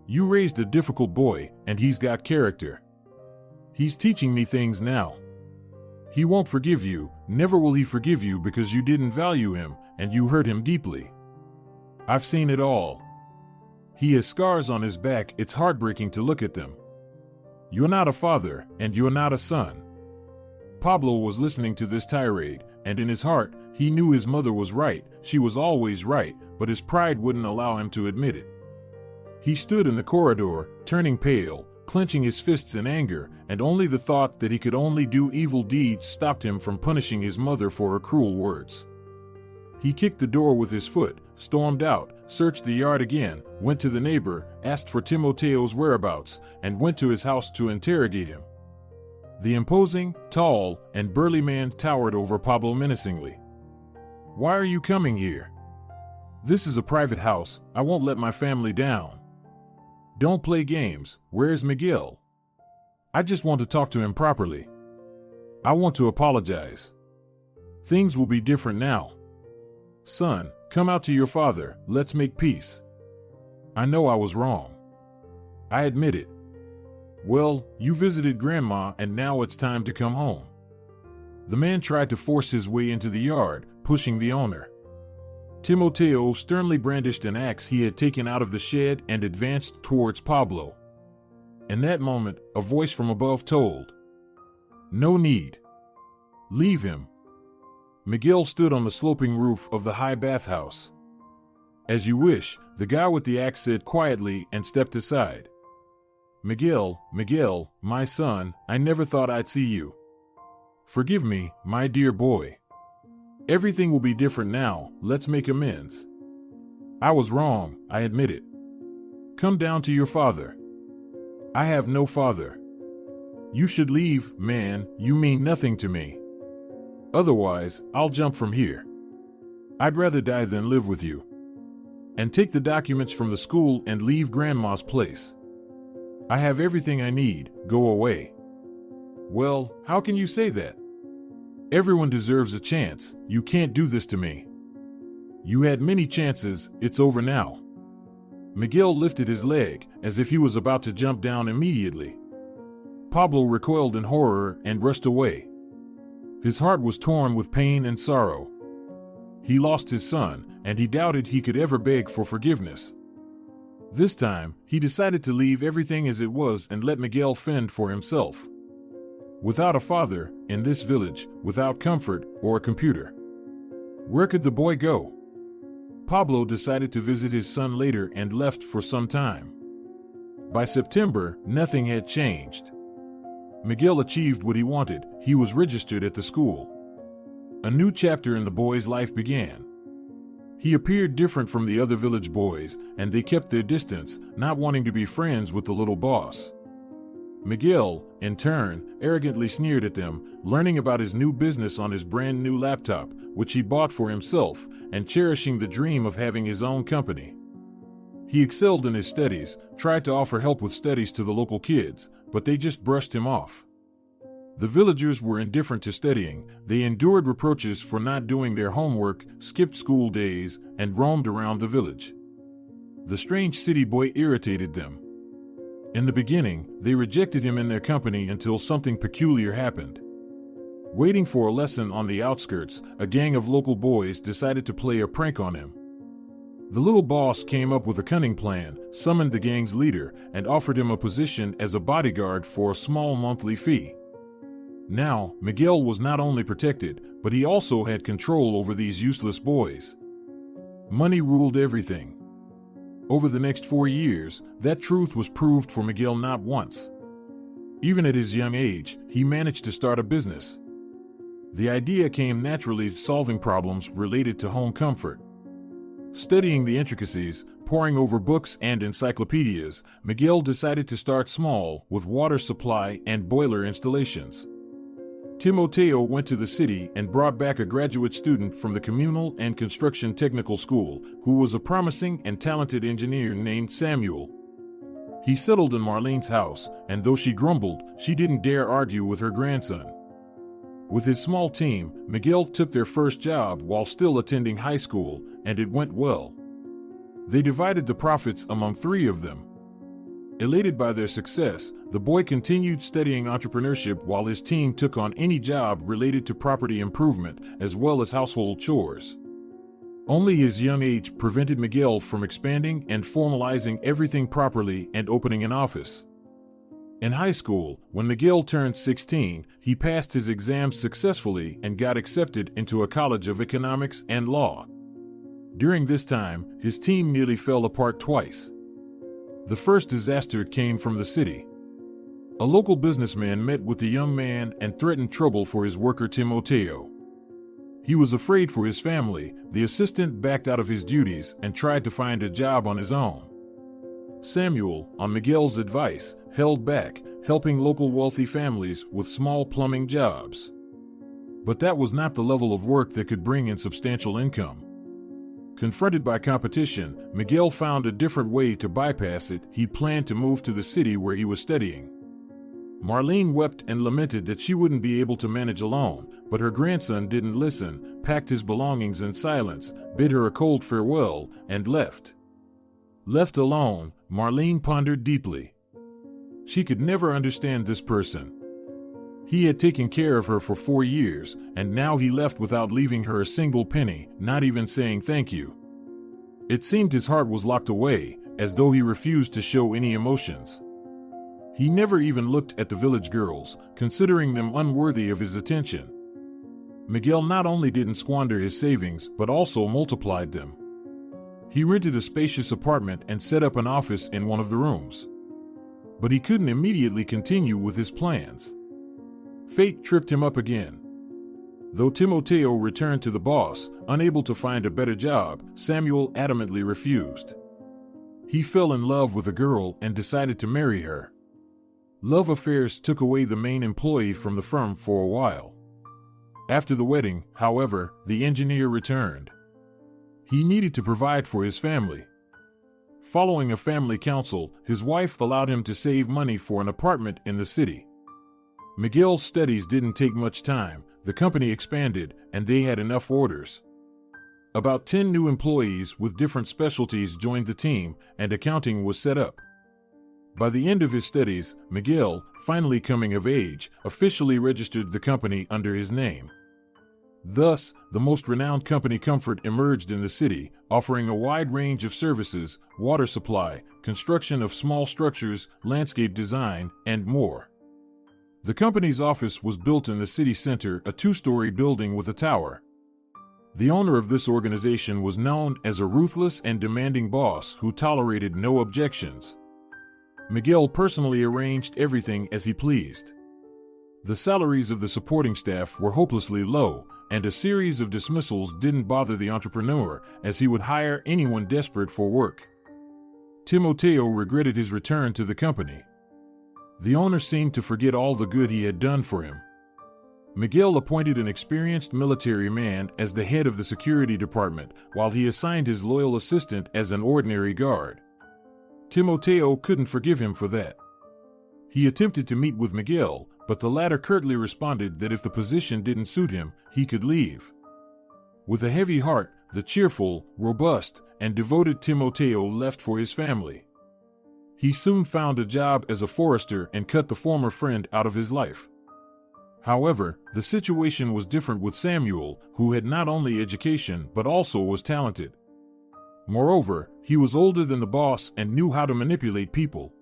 You raised a difficult boy, and he's got character. He's teaching me things now. He won't forgive you, never will he forgive you because you didn't value him, and you hurt him deeply. I've seen it all. He has scars on his back, it's heartbreaking to look at them. You're not a father, and you're not a son. Pablo was listening to this tirade, and in his heart, he knew his mother was right, she was always right, but his pride wouldn't allow him to admit it. He stood in the corridor, turning pale, clenching his fists in anger, and only the thought that he could only do evil deeds stopped him from punishing his mother for her cruel words. He kicked the door with his foot, stormed out, searched the yard again, went to the neighbor, asked for Timoteo's whereabouts, and went to his house to interrogate him. The imposing, tall, and burly man towered over Pablo menacingly. Why are you coming here? This is a private house, I won't let my family down. Don't play games, where's Miguel? I just want to talk to him properly. I want to apologize. Things will be different now. Son, come out to your father, let's make peace. I know I was wrong. I admit it. Well, you visited Grandma and now it's time to come home. The man tried to force his way into the yard, pushing the owner. Timoteo sternly brandished an axe he had taken out of the shed and advanced towards Pablo. In that moment, a voice from above told, "No need. Leave him." Miguel stood on the sloping roof of the high bathhouse. "As you wish," the guy with the axe said quietly and stepped aside. Miguel, my son, I never thought I'd see you. Forgive me, my dear boy. Everything will be different now, let's make amends. I was wrong, I admit it. Come down to your father. I have no father. You should leave, man, you mean nothing to me. Otherwise, I'll jump from here. I'd rather die than live with you. And take the documents from the school and leave Grandma's place. I have everything I need, go away. Well, how can you say that? Everyone deserves a chance, you can't do this to me. You had many chances, it's over now. Miguel lifted his leg, as if he was about to jump down immediately. Pablo recoiled in horror and rushed away. His heart was torn with pain and sorrow. He lost his son, and he doubted he could ever beg for forgiveness. This time, he decided to leave everything as it was and let Miguel fend for himself. Without a father, in this village, without comfort or a computer. Where could the boy go? Pablo decided to visit his son later and left for some time. By September, nothing had changed. Miguel achieved what he wanted, he was registered at the school. A new chapter in the boy's life began. He appeared different from the other village boys, and they kept their distance, not wanting to be friends with the little boss. Miguel, in turn, arrogantly sneered at them, learning about his new business on his brand new laptop, which he bought for himself, and cherishing the dream of having his own company. He excelled in his studies, tried to offer help with studies to the local kids, but they just brushed him off. The villagers were indifferent to studying, they endured reproaches for not doing their homework, skipped school days, and roamed around the village. The strange city boy irritated them. In the beginning, they rejected him in their company until something peculiar happened. Waiting for a lesson on the outskirts, a gang of local boys decided to play a prank on him. The little boss came up with a cunning plan, summoned the gang's leader, and offered him a position as a bodyguard for a small monthly fee. Now, Miguel was not only protected, but he also had control over these useless boys. Money ruled everything. Over the next 4 years, that truth was proved for Miguel not once. Even at his young age, he managed to start a business. The idea came naturally, solving problems related to home comfort. Studying the intricacies, poring over books and encyclopedias, Miguel decided to start small, with water supply and boiler installations. Timoteo went to the city and brought back a graduate student from the Communal and Construction Technical School who was a promising and talented engineer named Samuel. He settled in Marlene's house, and though she grumbled, she didn't dare argue with her grandson. With his small team, Miguel took their first job while still attending high school, and it went well. They divided the profits among three of them. Elated by their success, the boy continued studying entrepreneurship while his team took on any job related to property improvement as well as household chores. Only his young age prevented Miguel from expanding and formalizing everything properly and opening an office. In high school, when Miguel turned 16, he passed his exams successfully and got accepted into a college of economics and law. During this time, his team nearly fell apart twice. The first disaster came from the city. A local businessman met with the young man and threatened trouble for his worker Timoteo. He was afraid for his family. The assistant backed out of his duties and tried to find a job on his own. Samuel, on Miguel's advice, held back, helping local wealthy families with small plumbing jobs. But that was not the level of work that could bring in substantial income. Confronted by competition, Miguel found a different way to bypass it. He planned to move to the city where he was studying. Marlene wept and lamented that she wouldn't be able to manage alone, but her grandson didn't listen, packed his belongings in silence, bid her a cold farewell, and left. Left alone, Marlene pondered deeply. She could never understand this person. He had taken care of her for 4 years, and now he left without leaving her a single penny, not even saying thank you. It seemed his heart was locked away, as though he refused to show any emotions. He never even looked at the village girls, considering them unworthy of his attention. Miguel not only didn't squander his savings, but also multiplied them. He rented a spacious apartment and set up an office in one of the rooms. But he couldn't immediately continue with his plans. Fate tripped him up again. Though Timoteo returned to the boss, unable to find a better job, Samuel adamantly refused. He fell in love with a girl and decided to marry her. Love affairs took away the main employee from the firm for a while. After the wedding, however, the engineer returned. He needed to provide for his family. Following a family council, his wife allowed him to save money for an apartment in the city. Miguel's studies didn't take much time. The company expanded, and they had enough orders. About 10 new employees with different specialties joined the team, and accounting was set up. By the end of his studies, Miguel, finally coming of age, officially registered the company under his name. Thus, the most renowned company Comfort emerged in the city, offering a wide range of services: water supply, construction of small structures, landscape design, and more. The company's office was built in the city center, a 2-story building with a tower. The owner of this organization was known as a ruthless and demanding boss who tolerated no objections. Miguel personally arranged everything as he pleased. The salaries of the supporting staff were hopelessly low, and a series of dismissals didn't bother the entrepreneur, as he would hire anyone desperate for work. Timoteo regretted his return to the company. The owner seemed to forget all the good he had done for him. Miguel appointed an experienced military man as the head of the security department, while he assigned his loyal assistant as an ordinary guard. Timoteo couldn't forgive him for that. He attempted to meet with Miguel, but the latter curtly responded that if the position didn't suit him, he could leave. With a heavy heart, the cheerful, robust, and devoted Timoteo left for his family. He soon found a job as a forester and cut the former friend out of his life. However, the situation was different with Samuel, who had not only education but also was talented. Moreover, he was older than the boss and knew how to manipulate people.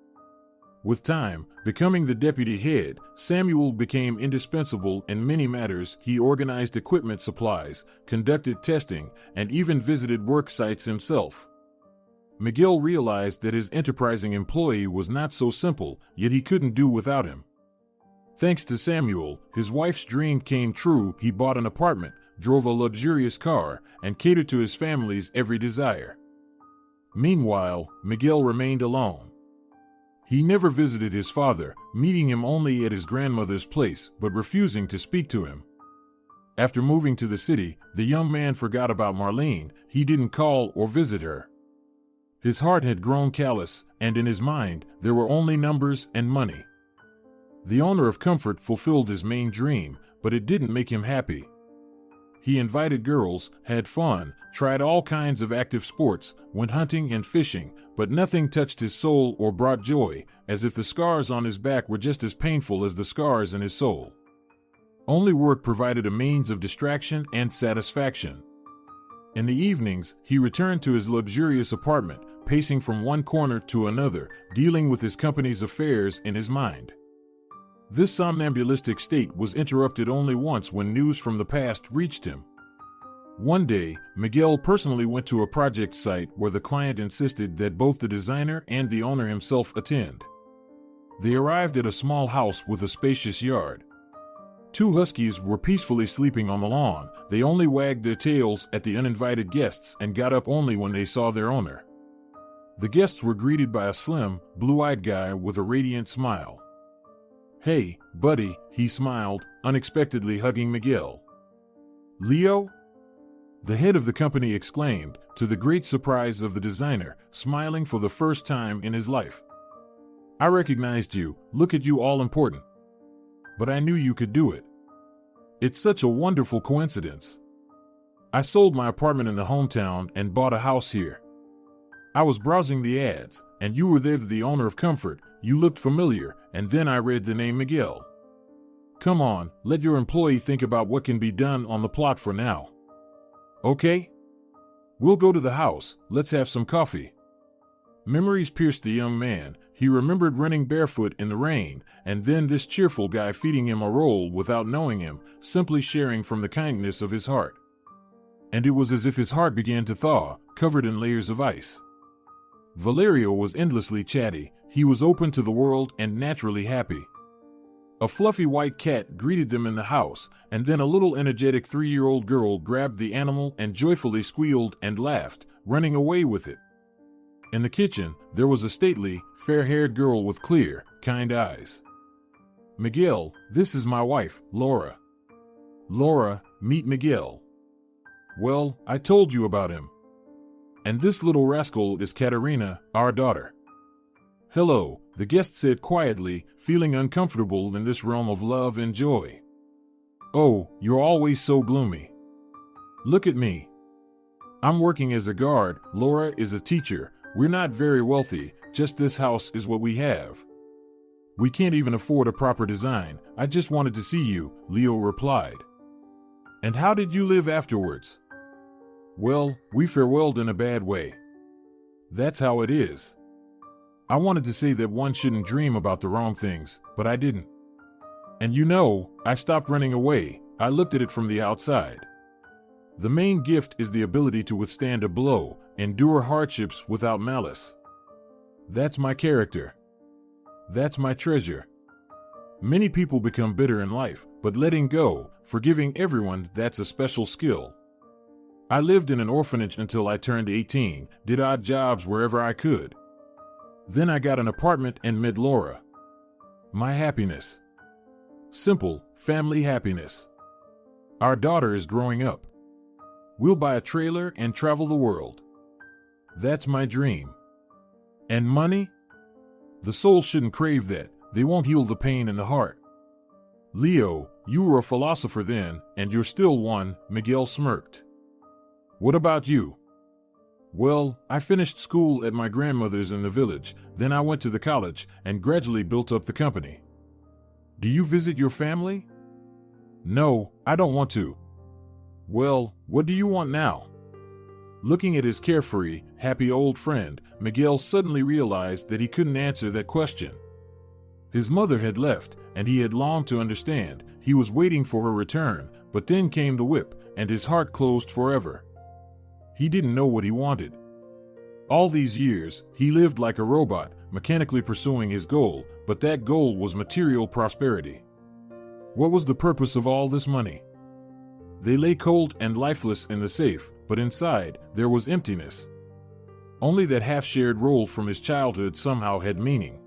With time, becoming the deputy head, Samuel became indispensable in many matters. He organized equipment supplies, conducted testing, and even visited work sites himself. Miguel realized that his enterprising employee was not so simple, yet he couldn't do without him. Thanks to Samuel, his wife's dream came true. He bought an apartment, drove a luxurious car, and catered to his family's every desire. Meanwhile, Miguel remained alone. He never visited his father, meeting him only at his grandmother's place, but refusing to speak to him. After moving to the city, the young man forgot about Marlene. He didn't call or visit her. His heart had grown callous, and in his mind, there were only numbers and money. The owner of comfort fulfilled his main dream, but it didn't make him happy. He invited girls, had fun, tried all kinds of active sports, went hunting and fishing, but nothing touched his soul or brought joy, as if the scars on his back were just as painful as the scars in his soul. Only work provided a means of distraction and satisfaction. In the evenings, he returned to his luxurious apartment, pacing from one corner to another, dealing with his company's affairs in his mind. This somnambulistic state was interrupted only once when news from the past reached him. One day, Miguel personally went to a project site where the client insisted that both the designer and the owner himself attend. They arrived at a small house with a spacious yard. Two huskies were peacefully sleeping on the lawn. They only wagged their tails at the uninvited guests and got up only when they saw their owner. The guests were greeted by a slim, blue-eyed guy with a radiant smile. "Hey, buddy," he smiled, unexpectedly hugging Miguel. "Leo?" The head of the company exclaimed, to the great surprise of the designer, smiling for the first time in his life. "I recognized you. Look at you, all important. But I knew you could do it. It's such a wonderful coincidence. I sold my apartment in the hometown and bought a house here. I was browsing the ads, and you were there, the owner of comfort. You looked familiar, and then I read the name Miguel. Come on, let your employee think about what can be done on the plot for now. Okay? We'll go to the house. Let's have some coffee." Memories pierced the young man. He remembered running barefoot in the rain, and then this cheerful guy feeding him a roll without knowing him, simply sharing from the kindness of his heart. And it was as if his heart began to thaw, covered in layers of ice. Valerio was endlessly chatty. He was open to the world and naturally happy. A fluffy white cat greeted them in the house, and then a little energetic 3-year-old girl grabbed the animal and joyfully squealed and laughed, running away with it. In the kitchen, there was a stately, fair-haired girl with clear, kind eyes. "Miguel, this is my wife, Laura. Laura, meet Miguel. Well, I told you about him. And this little rascal is Katerina, our daughter." "Hello," the guest said quietly, feeling uncomfortable in this realm of love and joy. "Oh, you're always so gloomy. Look at me. I'm working as a guard, Laura is a teacher. We're not very wealthy, just this house is what we have. We can't even afford a proper design. I just wanted to see you," Leo replied. "And how did you live afterwards?" "Well, we farewelled in a bad way. That's how it is. I wanted to say that one shouldn't dream about the wrong things, but I didn't. And you know, I stopped running away. I looked at it from the outside. The main gift is the ability to withstand a blow, endure hardships without malice. That's my character. That's my treasure. Many people become bitter in life, but letting go, forgiving everyone, that's a special skill. I lived in an orphanage until I turned 18, did odd jobs wherever I could. Then I got an apartment and met Laura. My happiness. Simple, family happiness. Our daughter is growing up. We'll buy a trailer and travel the world. That's my dream. And money? The soul shouldn't crave that. They won't heal the pain in the heart." "Leo, you were a philosopher then, and you're still one," Miguel smirked. "What about you?" "Well, I finished school at my grandmother's in the village, then I went to the college and gradually built up the company." "Do you visit your family?" "No, I don't want to." "Well, what do you want now?" Looking at his carefree, happy old friend, Miguel suddenly realized that he couldn't answer that question. His mother had left, and he had longed to understand. He was waiting for her return, but then came the whip, and his heart closed forever. He didn't know what he wanted. All these years, he lived like a robot, mechanically pursuing his goal, but that goal was material prosperity. What was the purpose of all this money? They lay cold and lifeless in the safe, but inside, there was emptiness. Only that half-shared role from his childhood somehow had meaning.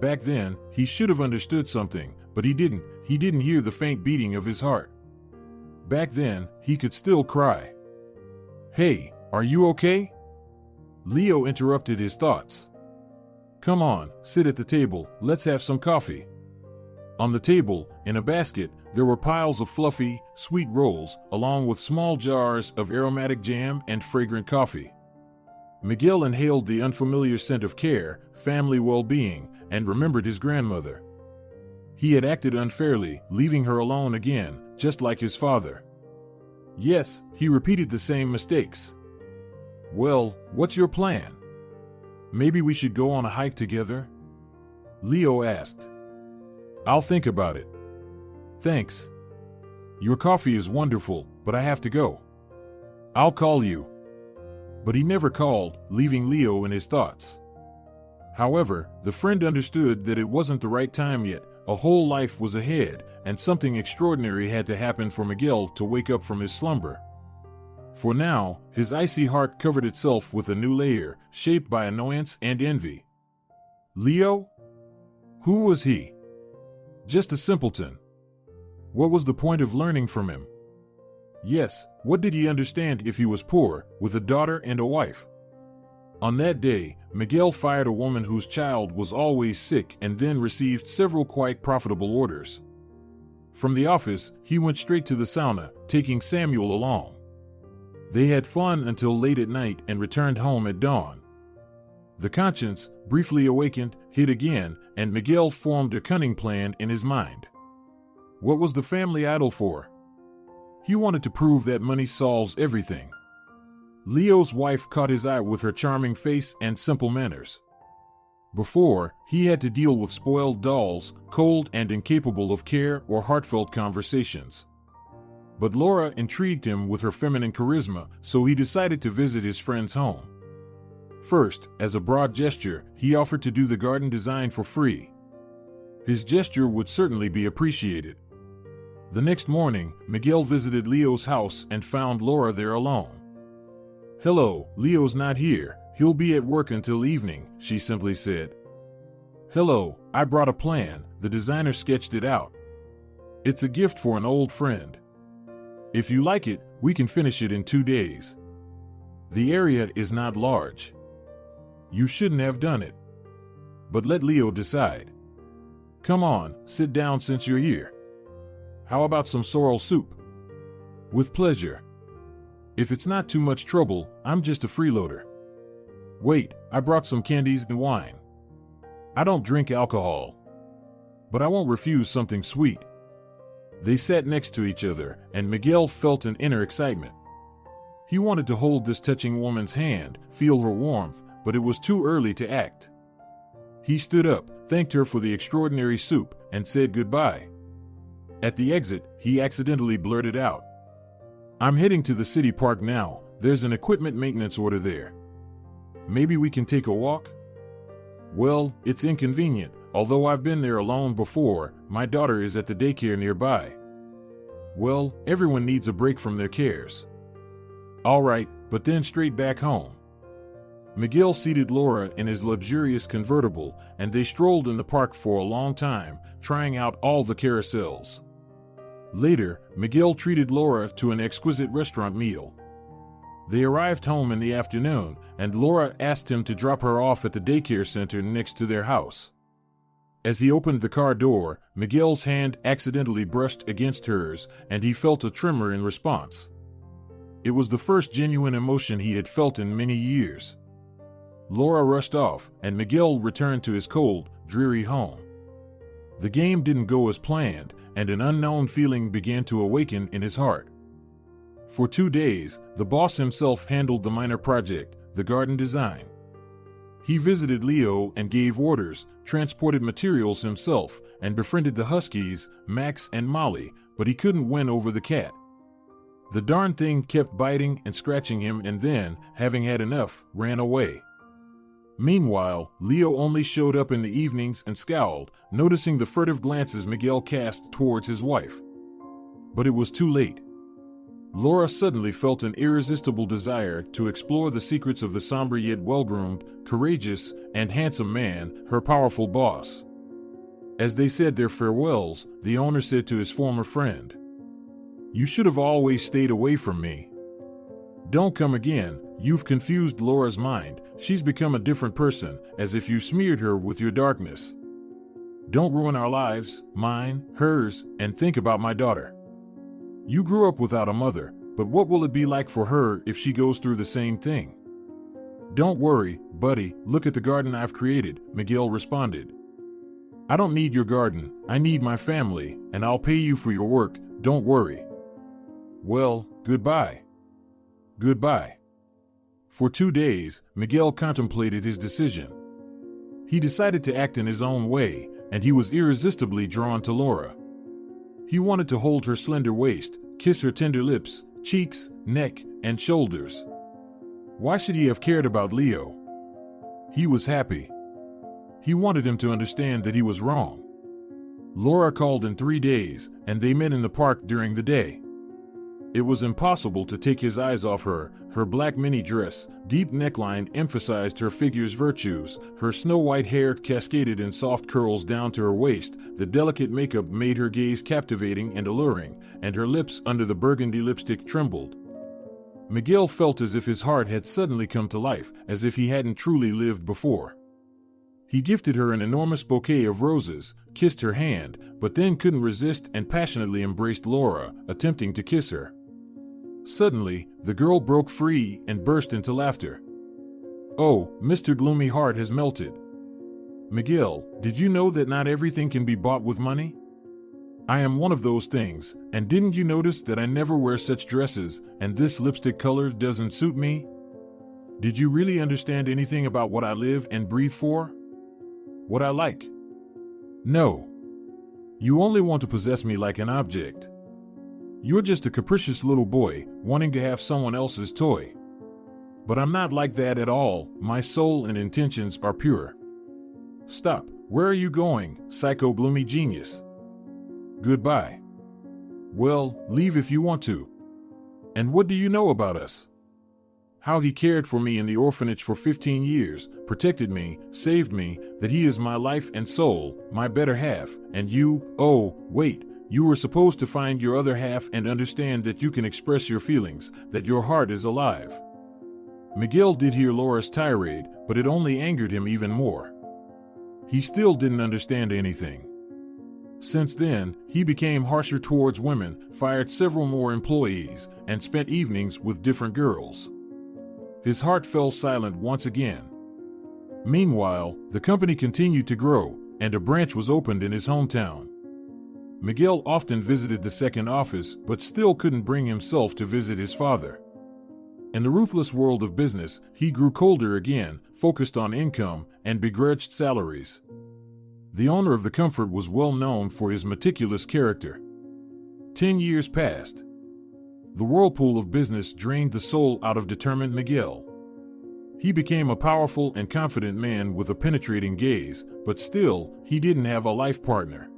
Back then, he should have understood something, but he didn't. He didn't hear the faint beating of his heart. Back then, he could still cry. "Hey, are you okay?" Leo interrupted his thoughts. "Come on, sit at the table, let's have some coffee." On the table, in a basket, there were piles of fluffy, sweet rolls, along with small jars of aromatic jam and fragrant coffee. Miguel inhaled the unfamiliar scent of care, family well-being, and remembered his grandmother. He had acted unfairly, leaving her alone again, just like his father. Yes, he repeated the same mistakes. "Well, what's your plan? Maybe we should go on a hike together?" Leo asked. "I'll think about it. Thanks. Your coffee is wonderful, but I have to go. I'll call you." But he never called, leaving Leo in his thoughts. However, the friend understood that it wasn't the right time yet. A whole life was ahead, and something extraordinary had to happen for Miguel to wake up from his slumber. For now, his icy heart covered itself with a new layer, shaped by annoyance and envy. Leo? Who was he? Just a simpleton. What was the point of learning from him? Yes, what did he understand if he was poor, with a daughter and a wife? On that day, Miguel fired a woman whose child was always sick and then received several quite profitable orders. From the office, he went straight to the sauna, taking Samuel along. They had fun until late at night and returned home at dawn. The conscience, briefly awakened, hit again, and Miguel formed a cunning plan in his mind. What was the family idol for? He wanted to prove that money solves everything. Leo's wife caught his eye with her charming face and simple manners. Before, he had to deal with spoiled dolls, cold and incapable of care or heartfelt conversations. But Laura intrigued him with her feminine charisma, so he decided to visit his friend's home. First, as a broad gesture, he offered to do the garden design for free. His gesture would certainly be appreciated. The next morning, Miguel visited Leo's house and found Laura there alone. "Hello, Leo's not here. He'll be at work until evening," she simply said. "Hello, I brought a plan. The designer sketched it out. It's a gift for an old friend. If you like it, we can finish it in 2 days. The area is not large. You shouldn't have done it. But let Leo decide. Come on, sit down since you're here. How about some sorrel soup?" "With pleasure. If it's not too much trouble, I'm just a freeloader. Wait, I brought some candies and wine. I don't drink alcohol. But I won't refuse something sweet." They sat next to each other, and Miguel felt an inner excitement. He wanted to hold this touching woman's hand, feel her warmth, but it was too early to act. He stood up, thanked her for the extraordinary soup, and said goodbye. At the exit, he accidentally blurted out, "I'm heading to the city park now. There's an equipment maintenance order there. Maybe we can take a walk?" "Well, it's inconvenient. Although I've been there alone before, my daughter is at the daycare nearby." "Well, everyone needs a break from their cares." "All right, but then straight back home." Miguel seated Laura in his luxurious convertible, and they strolled in the park for a long time, trying out all the carousels. Later, Miguel treated Laura to an exquisite restaurant meal. They arrived home in the afternoon, and Laura asked him to drop her off at the daycare center next to their house. As he opened the car door, Miguel's hand accidentally brushed against hers, and he felt a tremor in response. It was the first genuine emotion he had felt in many years. Laura rushed off, and Miguel returned to his cold, dreary home. The game didn't go as planned, and an unknown feeling began to awaken in his heart. For 2 days, the boss himself handled the minor project, the garden design. He visited Leo and gave orders, transported materials himself, and befriended the Huskies, Max and Molly, but he couldn't win over the cat. The darn thing kept biting and scratching him and then, having had enough, ran away. Meanwhile, Leo only showed up in the evenings and scowled, noticing the furtive glances Miguel cast towards his wife. But it was too late. Laura suddenly felt an irresistible desire to explore the secrets of the somber yet well-groomed, courageous, and handsome man, her powerful boss. As they said their farewells, the owner said to his former friend, "You should have always stayed away from me. Don't come again, you've confused Laura's mind, she's become a different person, as if you smeared her with your darkness. Don't ruin our lives, mine, hers, and think about my daughter. You grew up without a mother, but what will it be like for her if she goes through the same thing?" "Don't worry, buddy, look at the garden I've created," Miguel responded. "I don't need your garden, I need my family, and I'll pay you for your work, don't worry." "Well, goodbye." Goodbye. For 2 days, Miguel contemplated his decision. He decided to act in his own way, and he was irresistibly drawn to Laura. He wanted to hold her slender waist, kiss her tender lips, cheeks, neck, and shoulders. Why should he have cared about Leo? He was happy. He wanted him to understand that he was wrong. Laura called in 3 days, and they met in the park during the day. It was impossible to take his eyes off her. Her black mini dress, deep neckline emphasized her figure's virtues. Her snow-white hair cascaded in soft curls down to her waist. The delicate makeup made her gaze captivating and alluring, and her lips under the burgundy lipstick trembled. Miguel felt as if his heart had suddenly come to life, as if he hadn't truly lived before. He gifted her an enormous bouquet of roses, kissed her hand, but then couldn't resist and passionately embraced Laura, attempting to kiss her. Suddenly, the girl broke free and burst into laughter. "Oh, Mr. Gloomy Heart has melted. Miguel, did you know that not everything can be bought with money? I am one of those things, and didn't you notice that I never wear such dresses, and this lipstick color doesn't suit me? Did you really understand anything about what I live and breathe for? What I like? No. You only want to possess me like an object. You're just a capricious little boy, wanting to have someone else's toy. But I'm not like that at all, my soul and intentions are pure." "Stop, where are you going, psycho gloomy genius?" "Goodbye." "Well, leave if you want to. And what do you know about us? How he cared for me in the orphanage for 15 years, protected me, saved me, that he is my life and soul, my better half, and you, oh, wait. You were supposed to find your other half and understand that you can express your feelings, that your heart is alive." Miguel did hear Laura's tirade, but it only angered him even more. He still didn't understand anything. Since then, he became harsher towards women, fired several more employees, and spent evenings with different girls. His heart fell silent once again. Meanwhile, the company continued to grow, and a branch was opened in his hometown. Miguel often visited the second office, but still couldn't bring himself to visit his father. In the ruthless world of business, he grew colder again, focused on income and begrudged salaries. The owner of the comfort was well known for his meticulous character. 10 years passed. The whirlpool of business drained the soul out of determined Miguel. He became a powerful and confident man with a penetrating gaze, but still, he didn't have a life partner.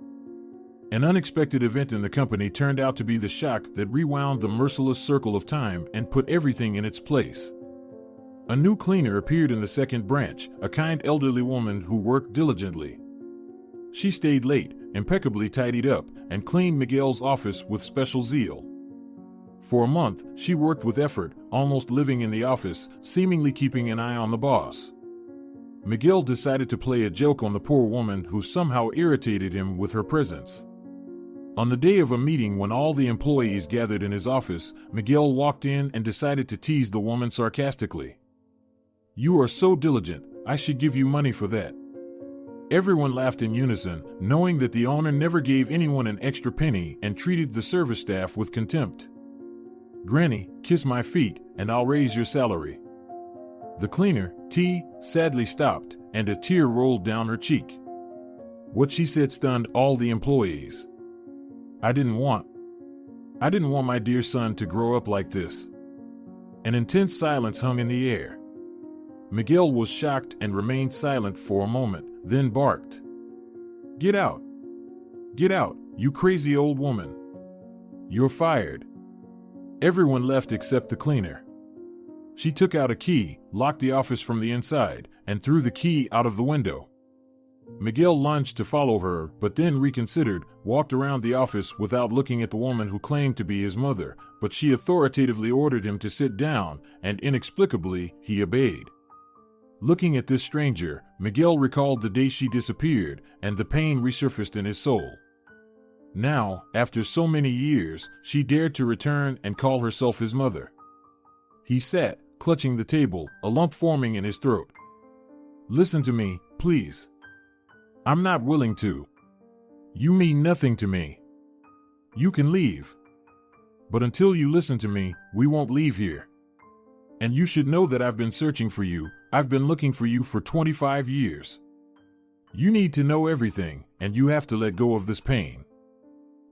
An unexpected event in the company turned out to be the shock that rewound the merciless circle of time and put everything in its place. A new cleaner appeared in the second branch, a kind elderly woman who worked diligently. She stayed late, impeccably tidied up, and cleaned Miguel's office with special zeal. For a month, she worked with effort, almost living in the office, seemingly keeping an eye on the boss. Miguel decided to play a joke on the poor woman who somehow irritated him with her presence. On the day of a meeting when all the employees gathered in his office, Miguel walked in and decided to tease the woman sarcastically. "You are so diligent, I should give you money for that." Everyone laughed in unison, knowing that the owner never gave anyone an extra penny and treated the service staff with contempt. "Granny, kiss my feet, and I'll raise your salary." The cleaner, T, sadly stopped, and a tear rolled down her cheek. What she said stunned all the employees. I didn't want my dear son to grow up like this." An intense silence hung in the air. Miguel was shocked and remained silent for a moment, then barked. "Get out! Get out, you crazy old woman! You're fired." Everyone left except the cleaner. She took out a key, locked the office from the inside, and threw the key out of the window. Miguel lunged to follow her, but then reconsidered, walked around the office without looking at the woman who claimed to be his mother, but she authoritatively ordered him to sit down, and inexplicably, he obeyed. Looking at this stranger, Miguel recalled the day she disappeared, and the pain resurfaced in his soul. Now, after so many years, she dared to return and call herself his mother. He sat, clutching the table, a lump forming in his throat. "Listen to me, please. I'm not willing to. You mean nothing to me. You can leave. But until you listen to me, we won't leave here. And you should know that I've been searching for you. I've been looking for you for 25 years. You need to know everything, and you have to let go of this pain.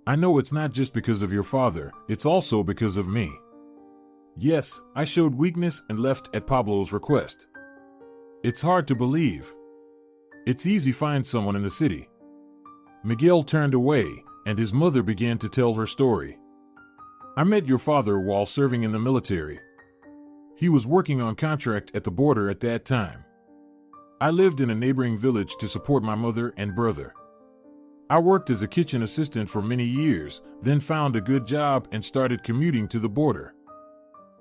I know it's not just because of your father, it's also because of me. Yes, I showed weakness and left at Pablo's request. It's hard to believe. It's easy to find someone in the city." Miguel turned away, and his mother began to tell her story. "I met your father while serving in the military. He was working on contract at the border at that time. I lived in a neighboring village to support my mother and brother. I worked as a kitchen assistant for many years, then found a good job and started commuting to the border.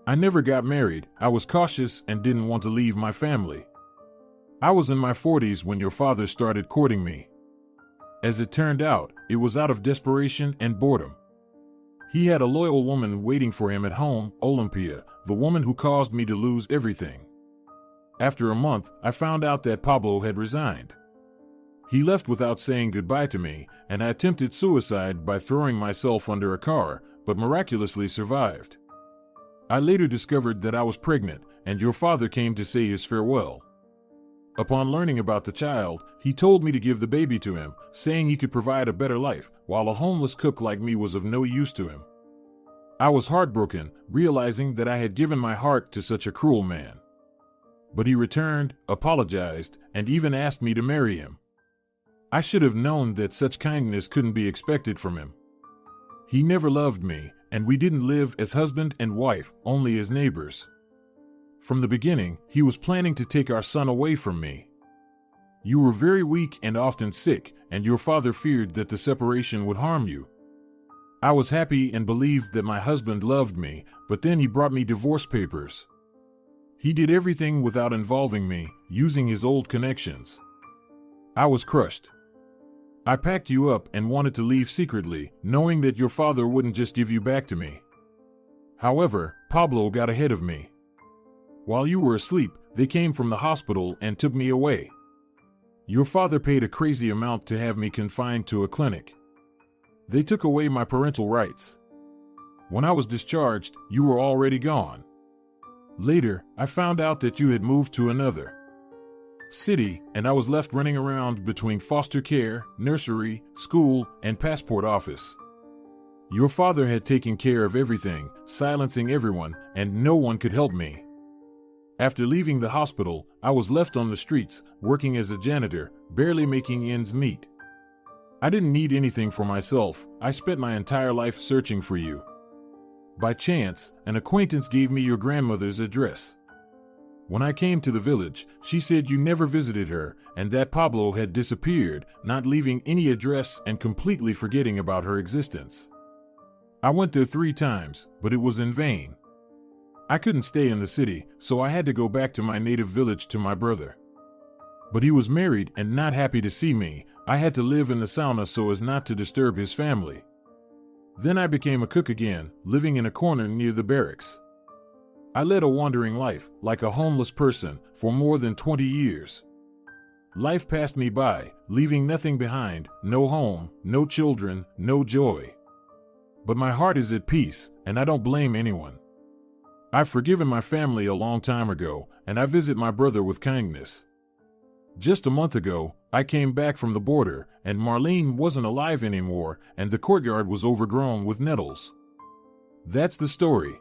I never got married. I was cautious and didn't want to leave my family. I was in my 40s when your father started courting me. As it turned out, it was out of desperation and boredom. He had a loyal woman waiting for him at home, Olympia, the woman who caused me to lose everything. After a month, I found out that Pablo had resigned. He left without saying goodbye to me, and I attempted suicide by throwing myself under a car, but miraculously survived. I later discovered that I was pregnant, and your father came to say his farewell. Upon learning about the child, he told me to give the baby to him, saying he could provide a better life, while a homeless cook like me was of no use to him. I was heartbroken, realizing that I had given my heart to such a cruel man. But he returned, apologized, and even asked me to marry him. I should have known that such kindness couldn't be expected from him. He never loved me, and we didn't live as husband and wife, only as neighbors. From the beginning, he was planning to take our son away from me. You were very weak and often sick, and your father feared that the separation would harm you. I was happy and believed that my husband loved me, but then he brought me divorce papers. He did everything without involving me, using his old connections. I was crushed. I packed you up and wanted to leave secretly, knowing that your father wouldn't just give you back to me. However, Pablo got ahead of me. While you were asleep, they came from the hospital and took me away. Your father paid a crazy amount to have me confined to a clinic. They took away my parental rights. When I was discharged, you were already gone. Later, I found out that you had moved to another city, and I was left running around between foster care, nursery, school, and passport office. Your father had taken care of everything, silencing everyone, and no one could help me. After leaving the hospital, I was left on the streets, working as a janitor, barely making ends meet. I didn't need anything for myself. I spent my entire life searching for you. By chance, an acquaintance gave me your grandmother's address. When I came to the village, she said you never visited her, and that Pablo had disappeared, not leaving any address and completely forgetting about her existence. I went there 3 times, but it was in vain. I couldn't stay in the city, so I had to go back to my native village to my brother. But he was married and not happy to see me. I had to live in the sauna so as not to disturb his family. Then I became a cook again, living in a corner near the barracks. I led a wandering life, like a homeless person, for more than 20 years. Life passed me by, leaving nothing behind, no home, no children, no joy. But my heart is at peace, and I don't blame anyone. I've forgiven my family a long time ago, and I visit my brother with kindness. Just a month ago, I came back from the border, and Marlene wasn't alive anymore, and the courtyard was overgrown with nettles. That's the story.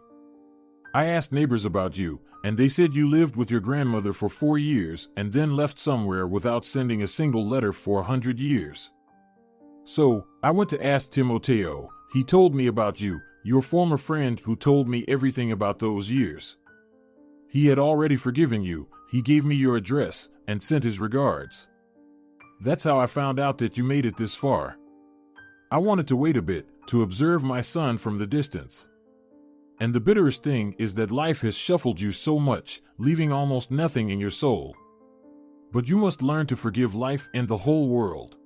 I asked neighbors about you, and they said you lived with your grandmother for 4 years and then left somewhere without sending a single letter for 100 years. So, I went to ask Timoteo. He told me about you, your former friend who told me everything about those years. He had already forgiven you. He gave me your address and sent his regards. That's how I found out that you made it this far. I wanted to wait a bit, to observe my son from the distance. And the bitterest thing is that life has shuffled you so much, leaving almost nothing in your soul. But you must learn to forgive life and the whole world.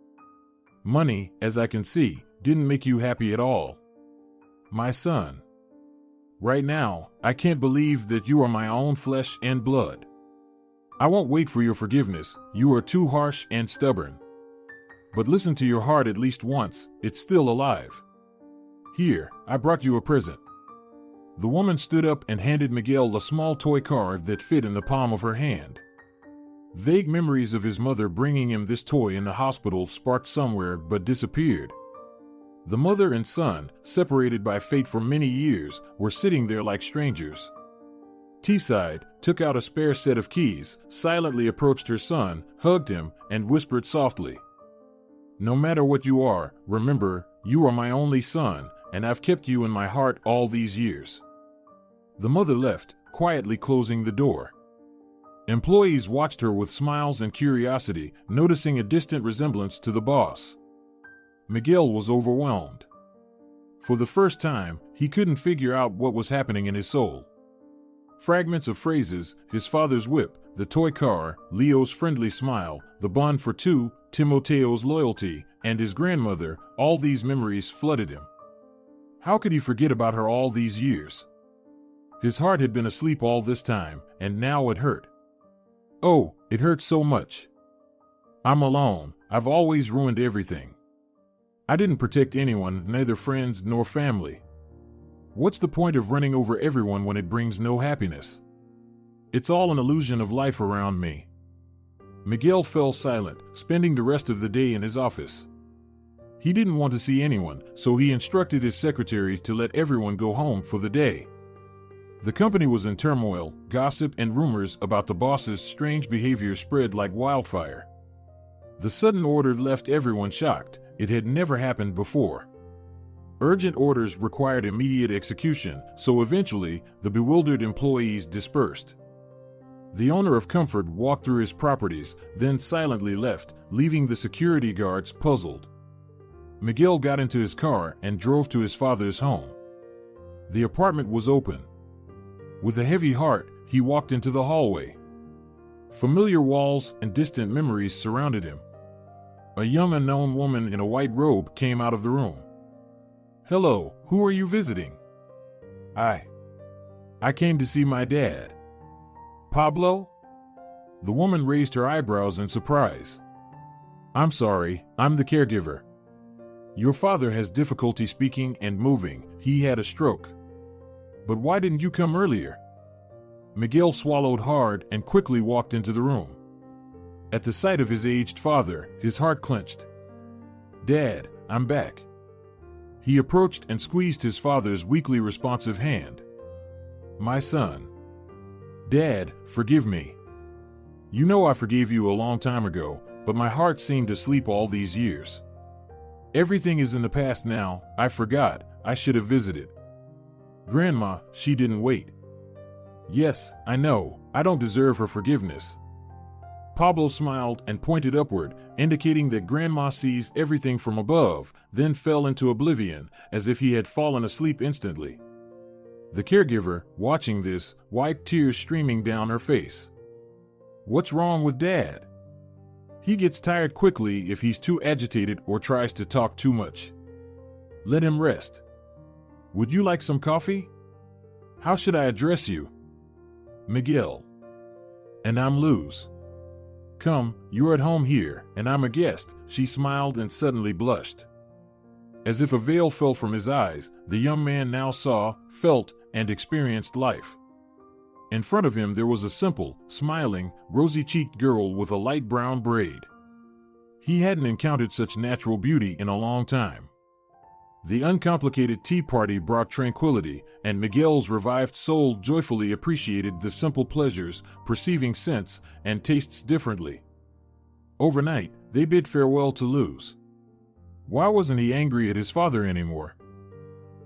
Money, as I can see, didn't make you happy at all. My son. Right now, I can't believe that you are my own flesh and blood. I won't wait for your forgiveness, you are too harsh and stubborn. But listen to your heart at least once, it's still alive. Here, I brought you a present. The woman stood up and handed Miguel a small toy car that fit in the palm of her hand. Vague memories of his mother bringing him this toy in the hospital sparked somewhere but disappeared. The mother and son, separated by fate for many years, were sitting there like strangers. Teesside took out a spare set of keys, silently approached her son, hugged him, and whispered softly, "No matter what you are, remember, you are my only son, and I've kept you in my heart all these years." The mother left, quietly closing the door. Employees watched her with smiles and curiosity, noticing a distant resemblance to the boss. Miguel was overwhelmed. For the first time, he couldn't figure out what was happening in his soul. Fragments of phrases, his father's whip, the toy car, Leo's friendly smile, the bond for two, Timoteo's loyalty, and his grandmother, all these memories flooded him. How could he forget about her all these years? His heart had been asleep all this time, and now it hurt. Oh, it hurt so much. I'm alone, I've always ruined everything. I didn't protect anyone, neither friends nor family. What's the point of running over everyone when it brings no happiness? It's all an illusion of life around me. Miguel fell silent, spending the rest of the day in his office. He didn't want to see anyone, so he instructed his secretary to let everyone go home for the day. The company was in turmoil, gossip and rumors about the boss's strange behavior spread like wildfire. The sudden order left everyone shocked. It had never happened before. Urgent orders required immediate execution, so eventually, the bewildered employees dispersed. The owner of Comfort walked through his properties, then silently left, leaving the security guards puzzled. Miguel got into his car and drove to his father's home. The apartment was open. With a heavy heart, he walked into the hallway. Familiar walls and distant memories surrounded him. A young unknown woman in a white robe came out of the room. "Hello, who are you visiting?" I came to see my dad." "Pablo?" The woman raised her eyebrows in surprise. "I'm sorry, I'm the caregiver. Your father has difficulty speaking and moving, he had a stroke. But why didn't you come earlier?" Miguel swallowed hard and quickly walked into the room. At the sight of his aged father, his heart clenched. "Dad, I'm back." He approached and squeezed his father's weakly responsive hand. "My son." "Dad, forgive me. You know I forgave you a long time ago, but my heart seemed asleep all these years. Everything is in the past now, I forgot, I should have visited. Grandma, she didn't wait. Yes, I know, I don't deserve her forgiveness." Pablo smiled and pointed upward, indicating that Grandma sees everything from above, then fell into oblivion, as if he had fallen asleep instantly. The caregiver, watching this, wiped tears streaming down her face. "What's wrong with Dad? He gets tired quickly if he's too agitated or tries to talk too much. Let him rest. Would you like some coffee? How should I address you?" "Miguel." "And I'm Luz." "Come, you're at home here, and I'm a guest," she smiled and suddenly blushed. As if a veil fell from his eyes, the young man now saw, felt, and experienced life. In front of him there was a simple, smiling, rosy-cheeked girl with a light brown braid. He hadn't encountered such natural beauty in a long time. The uncomplicated tea party brought tranquility, and Miguel's revived soul joyfully appreciated the simple pleasures, perceiving scents and tastes differently. Overnight, they bid farewell to Luz. Why wasn't he angry at his father anymore?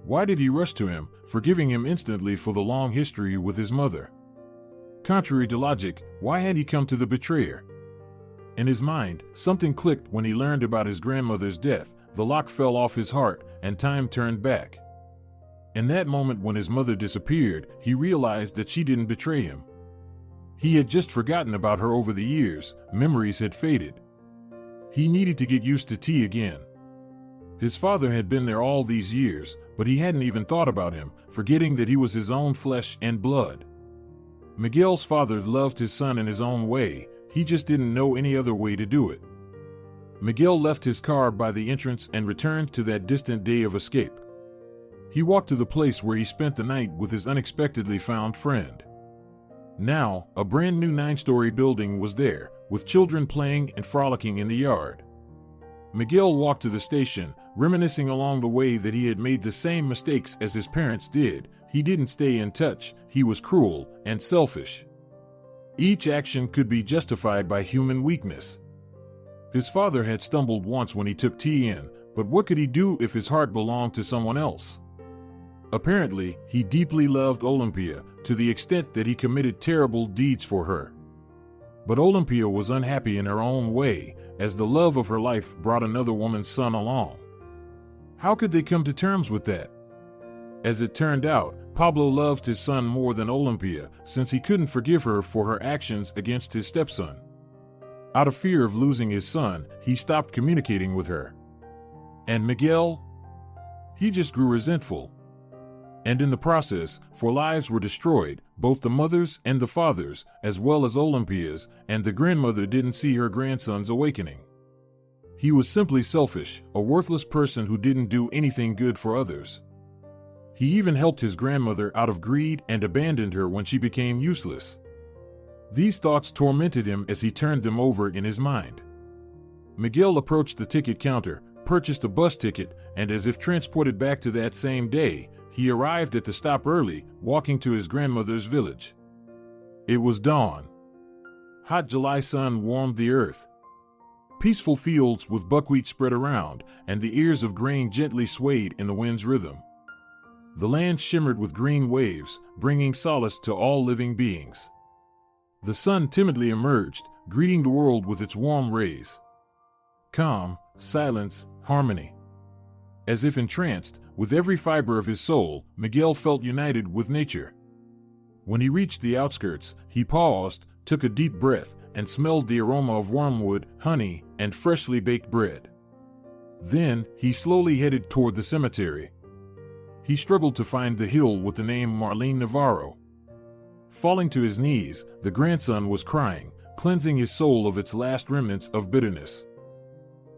Why did he rush to him, forgiving him instantly for the long history with his mother? Contrary to logic, why had he come to the betrayer? In his mind, something clicked when he learned about his grandmother's death. The lock fell off his heart, and time turned back. In that moment when his mother disappeared, he realized that she didn't betray him. He had just forgotten about her over the years. Memories had faded. He needed to get used to tea again. His father had been there all these years, but he hadn't even thought about him, forgetting that he was his own flesh and blood. Miguel's father loved his son in his own way. He just didn't know any other way to do it. Miguel left his car by the entrance and returned to that distant day of escape. He walked to the place where he spent the night with his unexpectedly found friend. Now, a brand new 9-story building was there, with children playing and frolicking in the yard. Miguel walked to the station, reminiscing along the way that he had made the same mistakes as his parents did. He didn't stay in touch. He was cruel and selfish. Each action could be justified by human weakness. His father had stumbled once when he took tea in, but what could he do if his heart belonged to someone else? Apparently, he deeply loved Olympia, to the extent that he committed terrible deeds for her. But Olympia was unhappy in her own way, as the love of her life brought another woman's son along. How could they come to terms with that? As it turned out, Pablo loved his son more than Olympia, since he couldn't forgive her for her actions against his stepson. Out of fear of losing his son, he stopped communicating with her. And Miguel? He just grew resentful. And in the process, 4 lives were destroyed, both the mother's and the father's, as well as Olympia's, and the grandmother didn't see her grandson's awakening. He was simply selfish, a worthless person who didn't do anything good for others. He even helped his grandmother out of greed and abandoned her when she became useless. These thoughts tormented him as he turned them over in his mind. Miguel approached the ticket counter, purchased a bus ticket, and as if transported back to that same day, he arrived at the stop early, walking to his grandmother's village. It was dawn. Hot July sun warmed the earth. Peaceful fields with buckwheat spread around, and the ears of grain gently swayed in the wind's rhythm. The land shimmered with green waves, bringing solace to all living beings. The sun timidly emerged, greeting the world with its warm rays. Calm, silence, harmony. As if entranced, with every fiber of his soul, Miguel felt united with nature. When he reached the outskirts, he paused, took a deep breath, and smelled the aroma of wormwood, honey, and freshly baked bread. Then, he slowly headed toward the cemetery. He struggled to find the hill with the name Marlene Navarro. Falling to his knees, the grandson was crying, cleansing his soul of its last remnants of bitterness.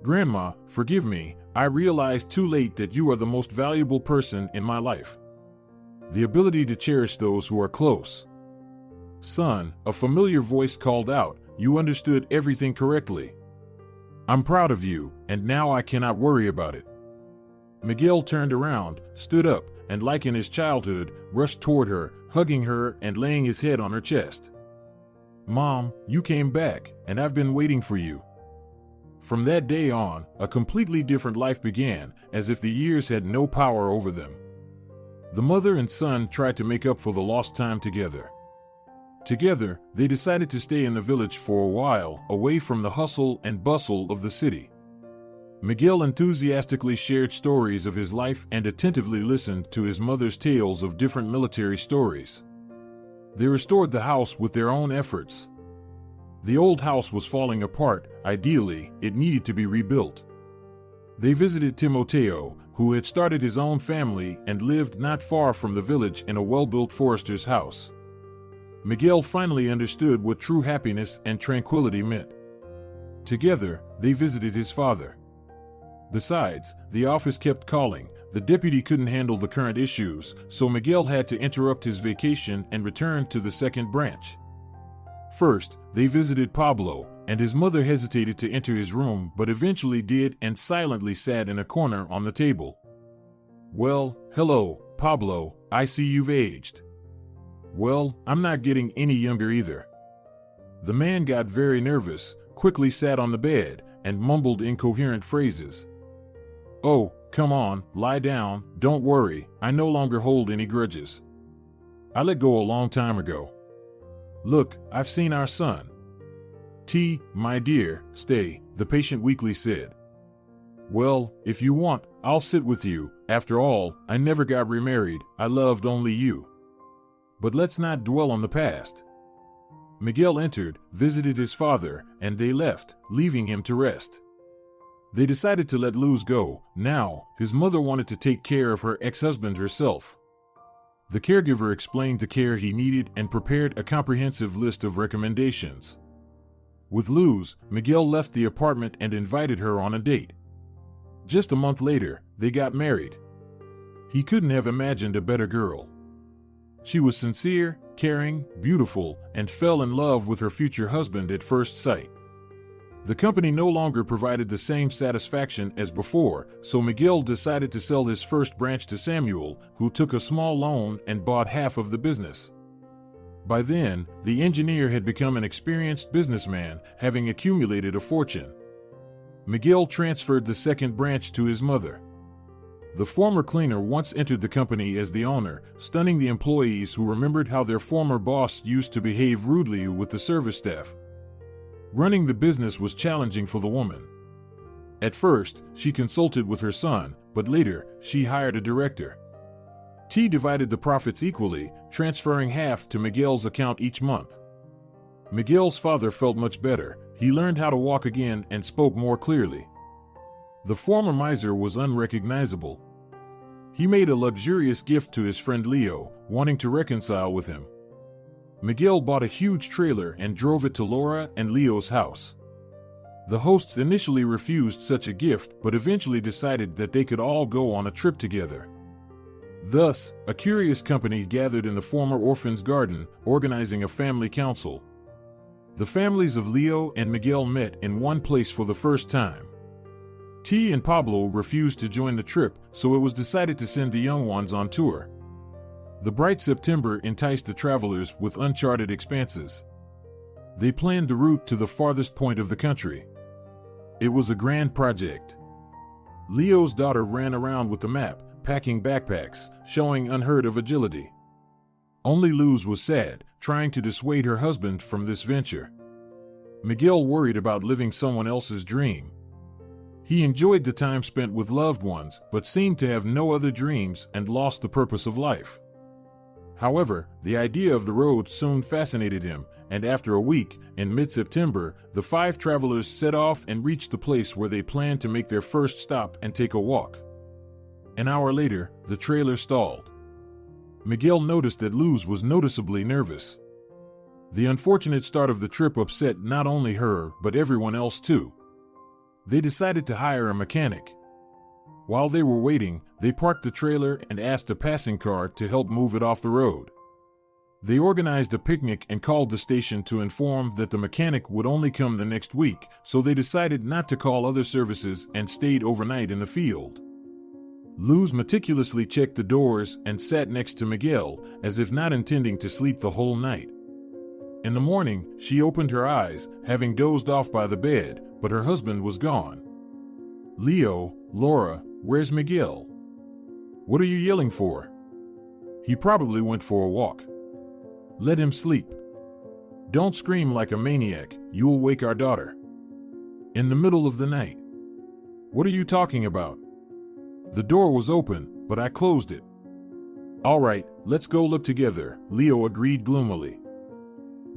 "Grandma, forgive me, I realized too late that you are the most valuable person in my life. The ability to cherish those who are close." "Son," a familiar voice called out, "you understood everything correctly. I'm proud of you, and now I cannot worry about it." Miguel turned around, stood up, and like in his childhood, rushed toward her, hugging her and laying his head on her chest. "Mom, you came back, and I've been waiting for you." From that day on, a completely different life began, as if the years had no power over them. The mother and son tried to make up for the lost time together. Together, they decided to stay in the village for a while, away from the hustle and bustle of the city. Miguel enthusiastically shared stories of his life and attentively listened to his mother's tales of different military stories. They restored the house with their own efforts. The old house was falling apart. Ideally, it needed to be rebuilt. They visited Timoteo, who had started his own family and lived not far from the village in a well-built forester's house. Miguel finally understood what true happiness and tranquility meant. Together, they visited his father. Besides, the office kept calling. The deputy couldn't handle the current issues, so Miguel had to interrupt his vacation and return to the second branch. First, they visited Pablo, and his mother hesitated to enter his room but eventually did and silently sat in a corner on the table. "Well, hello, Pablo, I see you've aged." "Well, I'm not getting any younger either." The man got very nervous, quickly sat on the bed, and mumbled incoherent phrases. "Oh, come on, lie down, don't worry, I no longer hold any grudges. I let go a long time ago. Look, I've seen our son. T, my dear, stay, the patient weakly said. Well, if you want, I'll sit with you. After all, I never got remarried, I loved only you. But let's not dwell on the past. Miguel entered, visited his father, and they left, leaving him to rest. They decided to let Luz go. Now, his mother wanted to take care of her ex-husband herself. The caregiver explained the care he needed and prepared a comprehensive list of recommendations. With Luz, Miguel left the apartment and invited her on a date. Just a month later, they got married. He couldn't have imagined a better girl. She was sincere, caring, beautiful, and fell in love with her future husband at first sight. The company no longer provided the same satisfaction as before, so Miguel decided to sell his first branch to Samuel, who took a small loan and bought half of the business. By then, the engineer had become an experienced businessman, having accumulated a fortune. Miguel transferred the second branch to his mother. The former cleaner once entered the company as the owner, stunning the employees who remembered how their former boss used to behave rudely with the service staff. Running the business was challenging for the woman. At first, she consulted with her son, but later, she hired a director. T divided the profits equally, transferring half to Miguel's account each month. Miguel's father felt much better. He learned how to walk again and spoke more clearly. The former miser was unrecognizable. He made a luxurious gift to his friend Leo, wanting to reconcile with him. Miguel bought a huge trailer and drove it to Laura and Leo's house. The hosts initially refused such a gift, but eventually decided that they could all go on a trip together. Thus, a curious company gathered in the former orphan's garden, organizing a family council. The families of Leo and Miguel met in one place for the first time. T and Pablo refused to join the trip, so it was decided to send the young ones on tour. The bright September enticed the travelers with uncharted expanses. They planned the route to the farthest point of the country. It was a grand project. Leo's daughter ran around with the map, packing backpacks, showing unheard of agility. Only Luz was sad, trying to dissuade her husband from this venture. Miguel worried about living someone else's dream. He enjoyed the time spent with loved ones, but seemed to have no other dreams and lost the purpose of life. However, the idea of the road soon fascinated him, and after a week, in mid-September, the 5 travelers set off and reached the place where they planned to make their first stop and take a walk. An hour later, the trailer stalled. Miguel noticed that Luz was noticeably nervous. The unfortunate start of the trip upset not only her, but everyone else too. They decided to hire a mechanic. While they were waiting, they parked the trailer and asked a passing car to help move it off the road. They organized a picnic and called the station to inform that the mechanic would only come the next week, so they decided not to call other services and stayed overnight in the field. Luz meticulously checked the doors and sat next to Miguel, as if not intending to sleep the whole night. In the morning, she opened her eyes, having dozed off by the bed, but her husband was gone. Leo, Laura, where's Miguel? What are you yelling for? He probably went for a walk. Let him sleep. Don't scream like a maniac, you'll wake our daughter. In the middle of the night. What are you talking about? The door was open, but I closed it. All right, let's go look together, Leo agreed gloomily.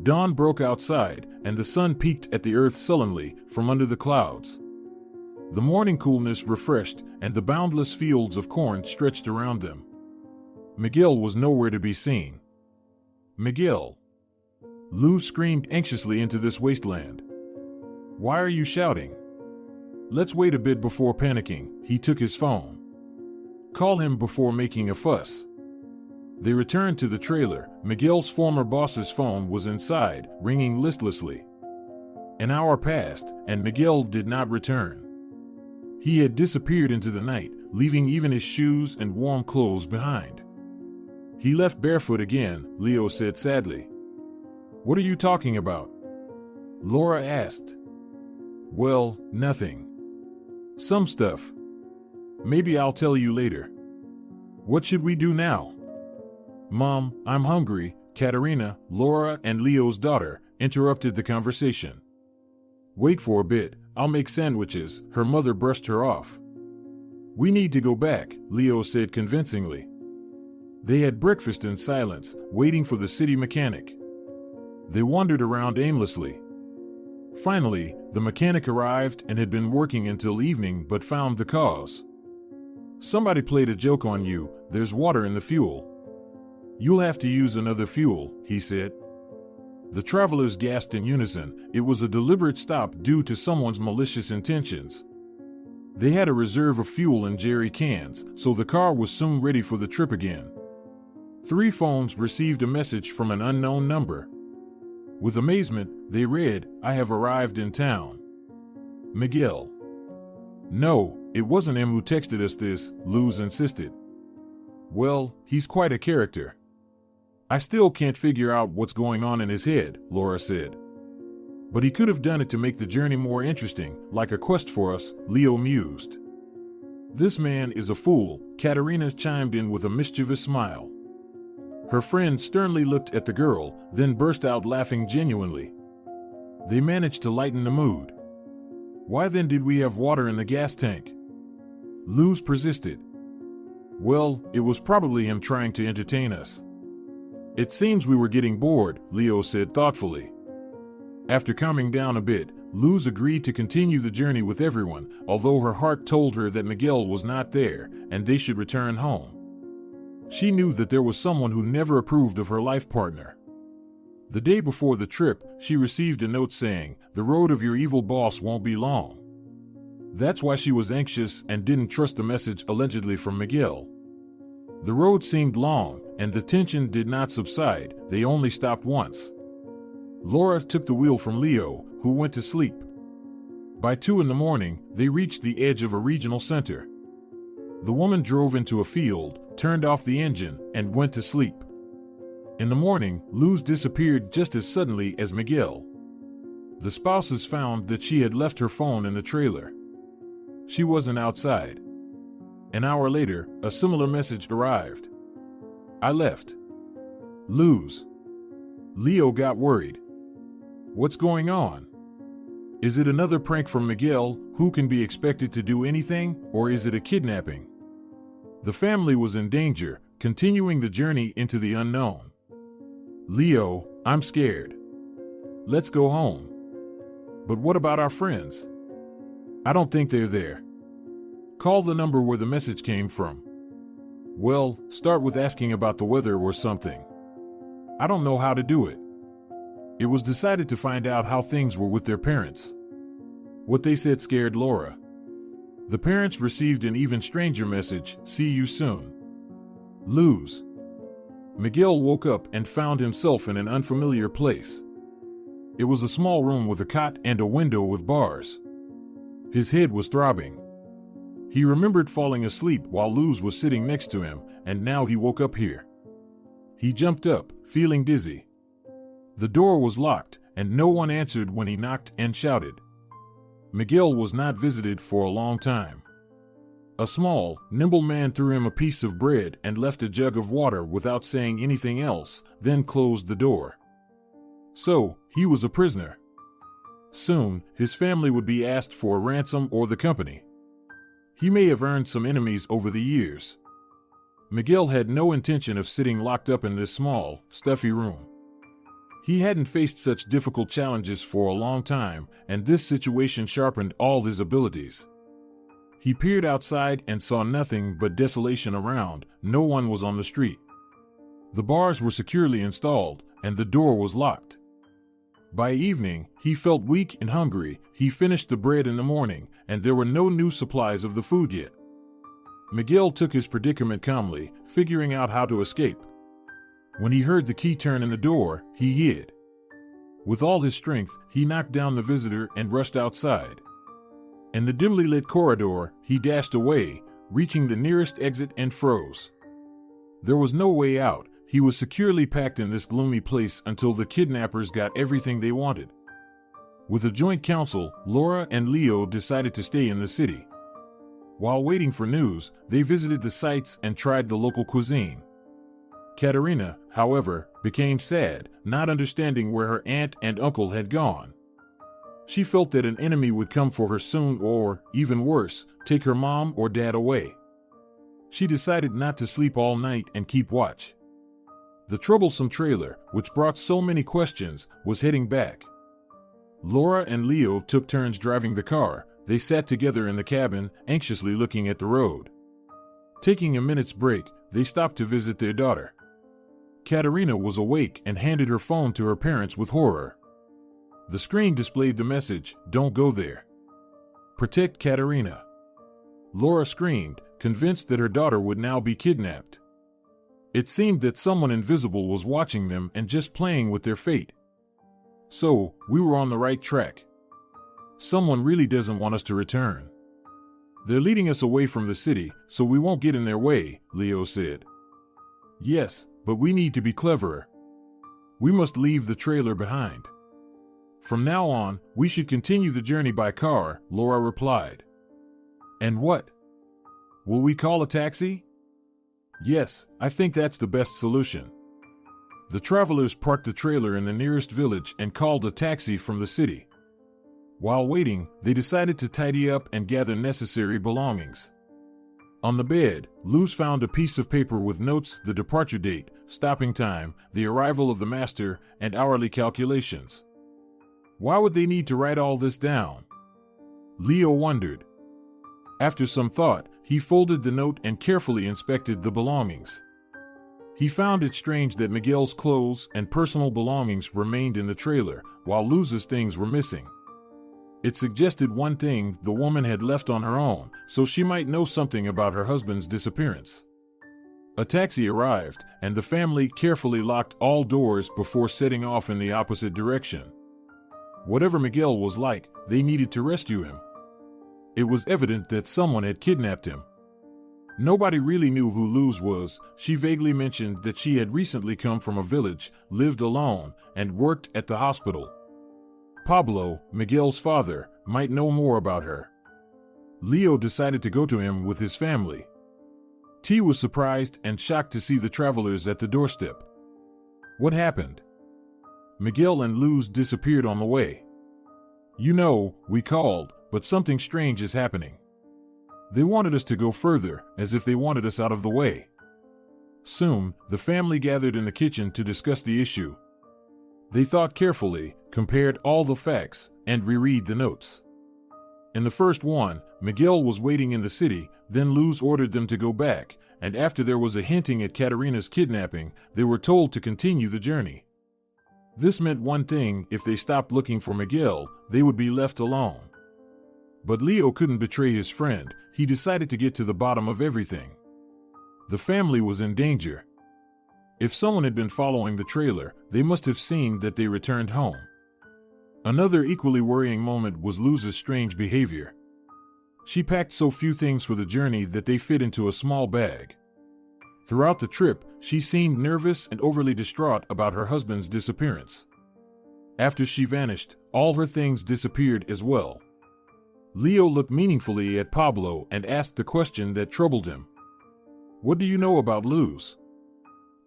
Dawn broke outside, and the sun peeked at the earth sullenly from under the clouds. The morning coolness refreshed, and the boundless fields of corn stretched around them. Miguel was nowhere to be seen. Miguel! Luz screamed anxiously into this wasteland. Why are you shouting? Let's wait a bit before panicking, he took his phone. Call him before making a fuss. They returned to the trailer. Miguel's former boss's phone was inside, ringing listlessly. An hour passed, and Miguel did not return. He had disappeared into the night, leaving even his shoes and warm clothes behind. He left barefoot again, Leo said sadly. What are you talking about? Laura asked. Well, nothing. Some stuff. Maybe I'll tell you later. What should we do now? Mom, I'm hungry, Katerina, Laura and Leo's daughter, interrupted the conversation. Wait for a bit, I'll make sandwiches, her mother brushed her off. We need to go back, Leo said convincingly. They had breakfast in silence, waiting for the city mechanic. They wandered around aimlessly. Finally, the mechanic arrived and had been working until evening but found the cause. Somebody played a joke on you, there's water in the fuel. You'll have to use another fuel, he said. The travelers gasped in unison. It was a deliberate stop due to someone's malicious intentions. They had a reserve of fuel in jerry cans, so the car was soon ready for the trip again. 3 phones received a message from an unknown number. With amazement, they read, "I have arrived in town." Miguel. No, it wasn't him who texted us this, Luz insisted. Well, he's quite a character. I still can't figure out what's going on in his head, Laura said. But he could have done it to make the journey more interesting, like a quest for us, Leo mused. This man is a fool, Katerina chimed in with a mischievous smile. Her friend sternly looked at the girl, then burst out laughing genuinely. They managed to lighten the mood. Why then did we have water in the gas tank? Luz persisted. Well, it was probably him trying to entertain us. It seems we were getting bored, Leo said thoughtfully. After calming down a bit, Luz agreed to continue the journey with everyone, although her heart told her that Miguel was not there, and they should return home. She knew that there was someone who never approved of her life partner. The day before the trip, she received a note saying, "The road of your evil boss won't be long." That's why she was anxious and didn't trust the message allegedly from Miguel. The road seemed long, and the tension did not subside, they only stopped once. Laura took the wheel from Leo, who went to sleep. By 2 a.m, they reached the edge of a regional center. The woman drove into a field, turned off the engine, and went to sleep. In the morning, Luz disappeared just as suddenly as Miguel. The spouses found that she had left her phone in the trailer. She wasn't outside. An hour later, a similar message arrived. I left. Luz. Leo got worried. What's going on? Is it another prank from Miguel, who can be expected to do anything, or is it a kidnapping? The family was in danger, continuing the journey into the unknown. Leo, I'm scared. Let's go home. But what about our friends? I don't think they're there. Call the number where the message came from. Well, start with asking about the weather or something. I don't know how to do it. It was decided to find out how things were with their parents. What they said scared Laura. The parents received an even stranger message, "See you soon." Luz. Miguel woke up and found himself in an unfamiliar place. It was a small room with a cot and a window with bars. His head was throbbing. He remembered falling asleep while Luz was sitting next to him, and now he woke up here. He jumped up, feeling dizzy. The door was locked, and no one answered when he knocked and shouted. Miguel was not visited for a long time. A small, nimble man threw him a piece of bread and left a jug of water without saying anything else, then closed the door. So, he was a prisoner. Soon, his family would be asked for a ransom or the company. He may have earned some enemies over the years. Miguel had no intention of sitting locked up in this small, stuffy room. He hadn't faced such difficult challenges for a long time, and this situation sharpened all his abilities. He peered outside and saw nothing but desolation around. No one was on the street. The bars were securely installed, and the door was locked. By evening, he felt weak and hungry. He finished the bread in the morning, and there were no new supplies of the food yet. Miguel took his predicament calmly, figuring out how to escape. When he heard the key turn in the door, he hid. With all his strength, he knocked down the visitor and rushed outside. In the dimly lit corridor, he dashed away, reaching the nearest exit and froze. There was no way out. He was securely packed in this gloomy place until the kidnappers got everything they wanted. With a joint council, Laura and Leo decided to stay in the city. While waiting for news, they visited the sites and tried the local cuisine. Katerina, however, became sad, not understanding where her aunt and uncle had gone. She felt that an enemy would come for her soon or, even worse, take her mom or dad away. She decided not to sleep all night and keep watch. The troublesome trailer, which brought so many questions, was heading back. Laura and Leo took turns driving the car. They sat together in the cabin, anxiously looking at the road. Taking a minute's break, they stopped to visit their daughter. Katerina was awake and handed her phone to her parents with horror. The screen displayed the message, "Don't go there. Protect Katerina." Laura screamed, convinced that her daughter would now be kidnapped. It seemed that someone invisible was watching them and just playing with their fate. So, we were on the right track. Someone really doesn't want us to return. They're leading us away from the city, so we won't get in their way, Leo said. Yes, but we need to be cleverer. We must leave the trailer behind. From now on, we should continue the journey by car, Laura replied. And what? Will we call a taxi? Yes, I think that's the best solution. The travelers parked the trailer in the nearest village and called a taxi from the city. While waiting, they decided to tidy up and gather necessary belongings. On the bed, Luz found a piece of paper with notes, the departure date, stopping time, the arrival of the master, and hourly calculations. Why would they need to write all this down? Leo wondered. After some thought, he folded the note and carefully inspected the belongings. He found it strange that Miguel's clothes and personal belongings remained in the trailer, while Luz's things were missing. It suggested one thing: the woman had left on her own, so she might know something about her husband's disappearance. A taxi arrived, and the family carefully locked all doors before setting off in the opposite direction. Whatever Miguel was like, they needed to rescue him. It was evident that someone had kidnapped him. Nobody really knew who Luz was. She vaguely mentioned that she had recently come from a village, lived alone, and worked at the hospital. Pablo, Miguel's father, might know more about her. Leo decided to go to him with his family. T was surprised and shocked to see the travelers at the doorstep. What happened? Miguel and Luz disappeared on the way. You know, we called, but something strange is happening. They wanted us to go further, as if they wanted us out of the way. Soon, the family gathered in the kitchen to discuss the issue. They thought carefully, compared all the facts, and reread the notes. In the first one, Miguel was waiting in the city, then Luz ordered them to go back, and after there was a hinting at Katerina's kidnapping, they were told to continue the journey. This meant one thing: if they stopped looking for Miguel, they would be left alone. But Leo couldn't betray his friend. He decided to get to the bottom of everything. The family was in danger. If someone had been following the trailer, they must have seen that they returned home. Another equally worrying moment was Luz's strange behavior. She packed so few things for the journey that they fit into a small bag. Throughout the trip, she seemed nervous and overly distraught about her husband's disappearance. After she vanished, all her things disappeared as well. Leo looked meaningfully at Pablo and asked the question that troubled him. What do you know about Luz?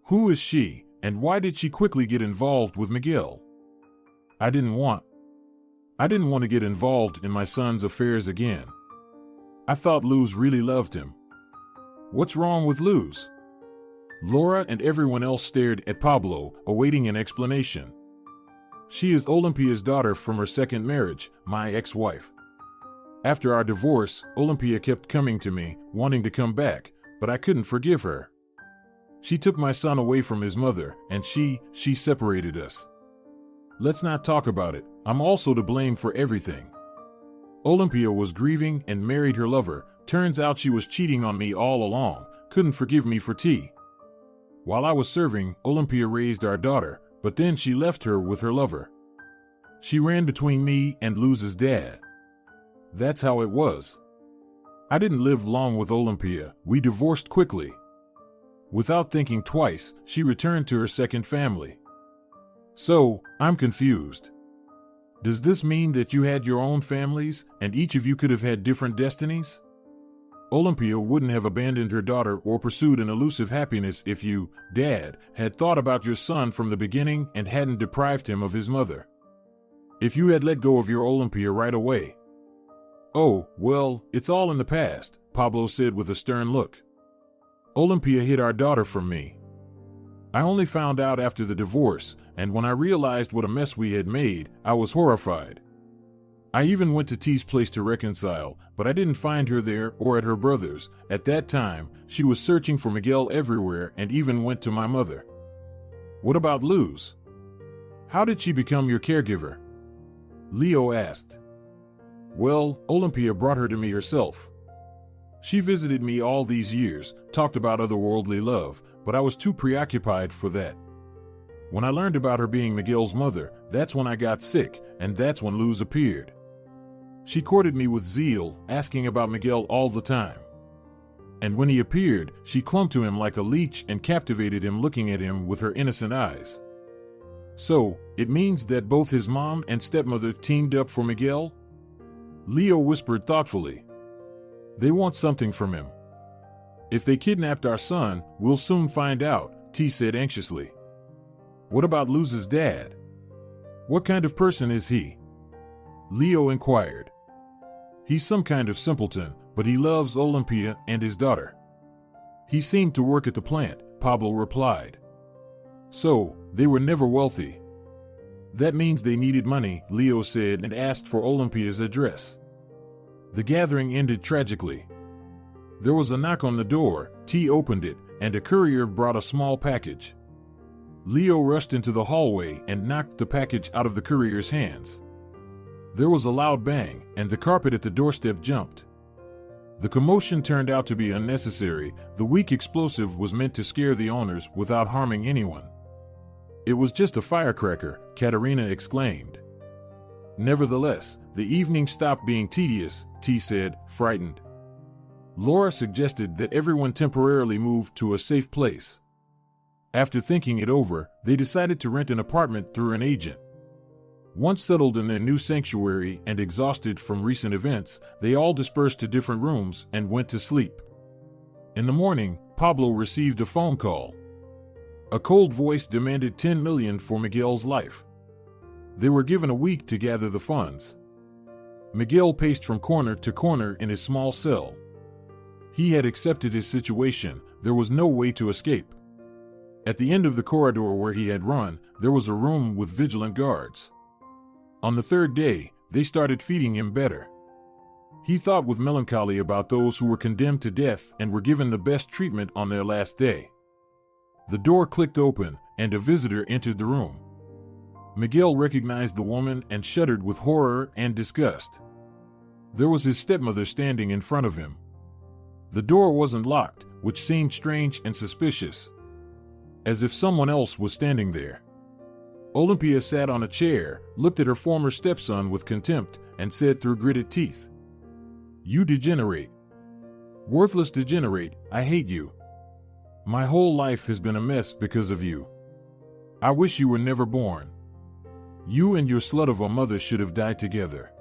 Who is she, and why did she quickly get involved with Miguel? I didn't want to get involved in my son's affairs again. I thought Luz really loved him. What's wrong with Luz? Laura and everyone else stared at Pablo, awaiting an explanation. She is Olympia's daughter from her second marriage, my ex-wife. After our divorce, Olympia kept coming to me, wanting to come back, but I couldn't forgive her. She took my son away from his mother, and she separated us. Let's not talk about it. I'm also to blame for everything. Olympia was grieving and married her lover. Turns out she was cheating on me all along. Couldn't forgive me for tea. While I was serving, Olympia raised our daughter, but then she left her with her lover. She ran between me and Luz's dad. That's how it was. I didn't live long with Olympia. We divorced quickly. Without thinking twice, she returned to her second family. So, I'm confused. Does this mean that you had your own families, and each of you could have had different destinies? Olympia wouldn't have abandoned her daughter or pursued an elusive happiness if you, Dad, had thought about your son from the beginning and hadn't deprived him of his mother. If you had let go of your Olympia right away. Oh, well, it's all in the past, Pablo said with a stern look. Olympia hid our daughter from me. I only found out after the divorce, and when I realized what a mess we had made, I was horrified. I even went to T's place to reconcile, but I didn't find her there or at her brother's. At that time, she was searching for Miguel everywhere and even went to my mother. What about Luz? How did she become your caregiver? Leo asked. Well, Olympia brought her to me herself. She visited me all these years, talked about otherworldly love, but I was too preoccupied for that. When I learned about her being Miguel's mother, that's when I got sick, and that's when Luz appeared. She courted me with zeal, asking about Miguel all the time. And when he appeared, she clung to him like a leech and captivated him, looking at him with her innocent eyes. So, it means that both his mom and stepmother teamed up for Miguel? Leo whispered thoughtfully. They want something from him. If they kidnapped our son, we'll soon find out, T said anxiously. What about Luz's dad? What kind of person is he? Leo inquired. He's some kind of simpleton, but he loves Olympia and his daughter. He seemed to work at the plant, Pablo replied. So, they were never wealthy. That means they needed money, Leo said, and asked for Olympia's address. The gathering ended tragically. There was a knock on the door, T opened it, and a courier brought a small package. Leo rushed into the hallway and knocked the package out of the courier's hands. There was a loud bang, and the carpet at the doorstep jumped. The commotion turned out to be unnecessary. The weak explosive was meant to scare the owners without harming anyone. It was just a firecracker, Katerina exclaimed. Nevertheless, the evening stopped being tedious, T said, frightened. Laura suggested that everyone temporarily move to a safe place. After thinking it over, they decided to rent an apartment through an agent. Once settled in their new sanctuary and exhausted from recent events, they all dispersed to different rooms and went to sleep. In the morning, Pablo received a phone call. A cold voice demanded $10 million for Miguel's life. They were given a week to gather the funds. Miguel paced from corner to corner in his small cell. He had accepted his situation. There was no way to escape. At the end of the corridor where he had run, there was a room with vigilant guards. On the third day, they started feeding him better. He thought with melancholy about those who were condemned to death and were given the best treatment on their last day. The door clicked open, and a visitor entered the room. Miguel recognized the woman and shuddered with horror and disgust. There was his stepmother standing in front of him. The door wasn't locked, which seemed strange and suspicious. As if someone else was standing there. Olympia sat on a chair, looked at her former stepson with contempt, and said through gritted teeth, "You degenerate. Worthless degenerate, I hate you. My whole life has been a mess because of you. I wish you were never born. You and your slut of a mother should have died together."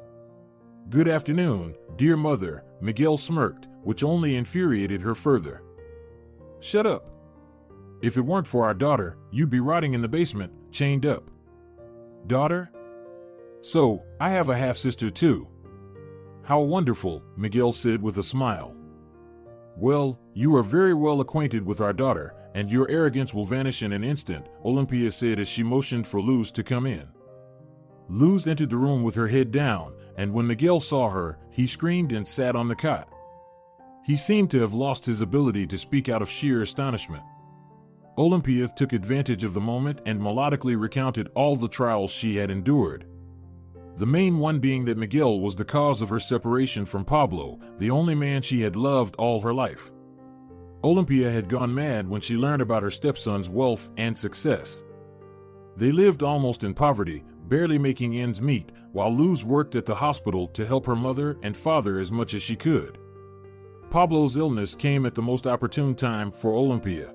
"Good afternoon, dear mother," Miguel smirked, which only infuriated her further. "Shut up. If it weren't for our daughter, you'd be rotting in the basement, chained up." "Daughter? So, I have a half-sister too." "How wonderful," Miguel said with a smile. "Well, you are very well acquainted with our daughter, and your arrogance will vanish in an instant," Olympia said as she motioned for Luz to come in. Luz entered the room with her head down, and when Miguel saw her, he screamed and sat on the cot. He seemed to have lost his ability to speak out of sheer astonishment. Olympia took advantage of the moment and melodically recounted all the trials she had endured. The main one being that Miguel was the cause of her separation from Pablo, the only man she had loved all her life. Olympia had gone mad when she learned about her stepson's wealth and success. They lived almost in poverty, barely making ends meet, while Luz worked at the hospital to help her mother and father as much as she could. Pablo's illness came at the most opportune time for Olympia.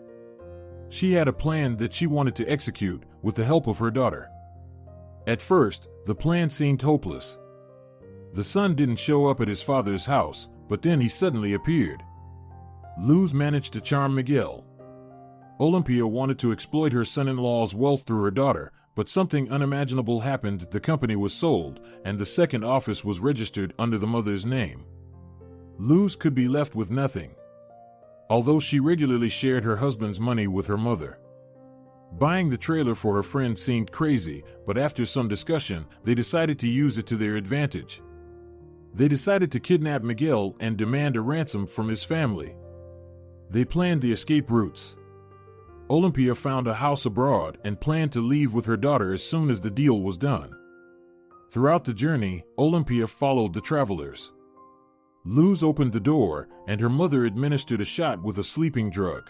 She had a plan that she wanted to execute with the help of her daughter. At first, the plan seemed hopeless. The son didn't show up at his father's house, but then he suddenly appeared. Luz managed to charm Miguel. Olympia wanted to exploit her son-in-law's wealth through her daughter, But something unimaginable happened. The company was sold, and the second office was registered under the mother's name. Luz could be left with nothing, although she regularly shared her husband's money with her mother. Buying the trailer for her friend seemed crazy, but after some discussion, they decided to use it to their advantage. They decided to kidnap Miguel and demand a ransom from his family. They planned the escape routes. Olympia found a house abroad and planned to leave with her daughter as soon as the deal was done. Throughout the journey, Olympia followed the travelers. Luz opened the door, and her mother administered a shot with a sleeping drug.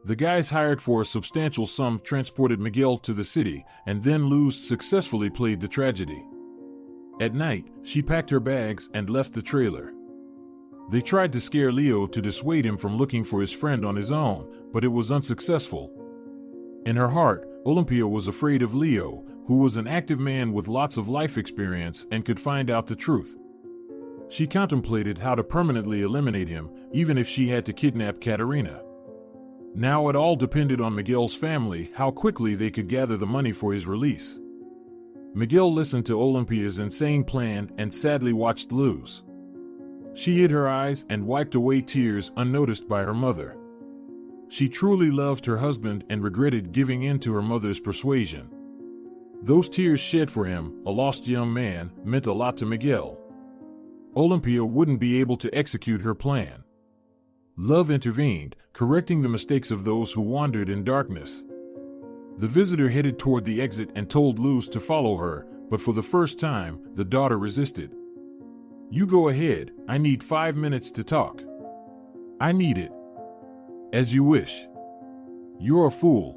The guys hired for a substantial sum transported Miguel to the city, and then Luz successfully played the tragedy. At night, she packed her bags and left the trailer. They tried to scare Leo to dissuade him from looking for his friend on his own, but it was unsuccessful. In her heart, Olympia was afraid of Leo, who was an active man with lots of life experience and could find out the truth. She contemplated how to permanently eliminate him, even if she had to kidnap Katerina. Now it all depended on Miguel's family, how quickly they could gather the money for his release. Miguel listened to Olympia's insane plan and sadly watched Luz. She hid her eyes and wiped away tears unnoticed by her mother. She truly loved her husband and regretted giving in to her mother's persuasion. Those tears shed for him, a lost young man, meant a lot to Miguel. Olympia wouldn't be able to execute her plan. Love intervened, correcting the mistakes of those who wandered in darkness. The visitor headed toward the exit and told Luz to follow her, but for the first time, the daughter resisted. "You go ahead, I need 5 minutes to talk." "I need it." "As you wish." "You're a fool.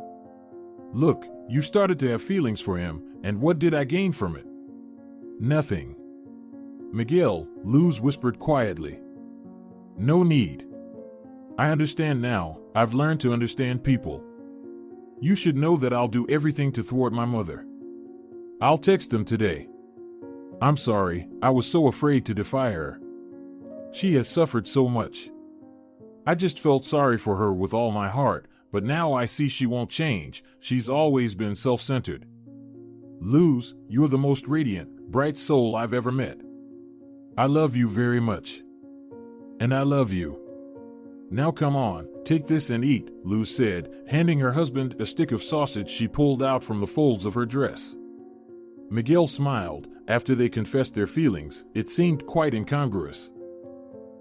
Look, you started to have feelings for him, and what did I gain from it?" "Nothing." "Miguel," Luz whispered quietly. "No need. I understand now. I've learned to understand people. You should know that I'll do everything to thwart my mother. I'll text them today. I'm sorry, I was so afraid to defy her. She has suffered so much. I just felt sorry for her with all my heart, but now I see she won't change. She's always been self-centered. Luz, you're the most radiant, bright soul I've ever met. I love you very much. And I love you. Now come on, take this and eat," Luz said, handing her husband a stick of sausage she pulled out from the folds of her dress. Miguel smiled. After they confessed their feelings, it seemed quite incongruous.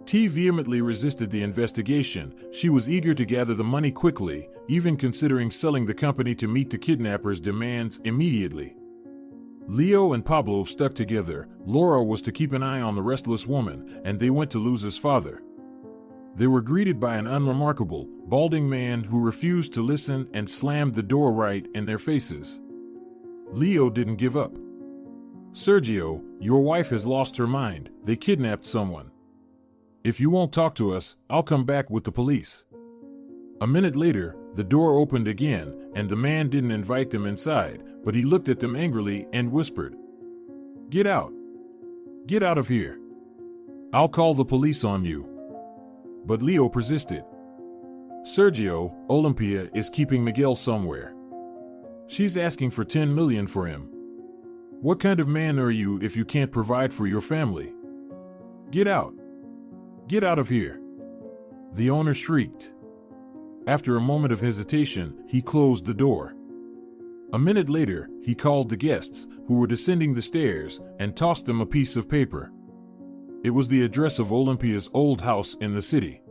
T vehemently resisted the investigation. She was eager to gather the money quickly, even considering selling the company to meet the kidnappers' demands immediately. Leo and Pablo stuck together. Laura was to keep an eye on the restless woman, and they went to Luz's father. They were greeted by an unremarkable, balding man who refused to listen and slammed the door right in their faces. Leo didn't give up. "Sergio, your wife has lost her mind. They kidnapped someone. If you won't talk to us, I'll come back with the police." A minute later, the door opened again, and the man didn't invite them inside, but he looked at them angrily and whispered, "Get out. Get out of here. I'll call the police on you." But Leo persisted. "Sergio, Olympia is keeping Miguel somewhere. She's asking for 10 million for him. What kind of man are you if you can't provide for your family? Get out. Get out of here." The owner shrieked. After a moment of hesitation, he closed the door. A minute later, he called the guests, who were descending the stairs, and tossed them a piece of paper. It was the address of Olympia's old house in the city.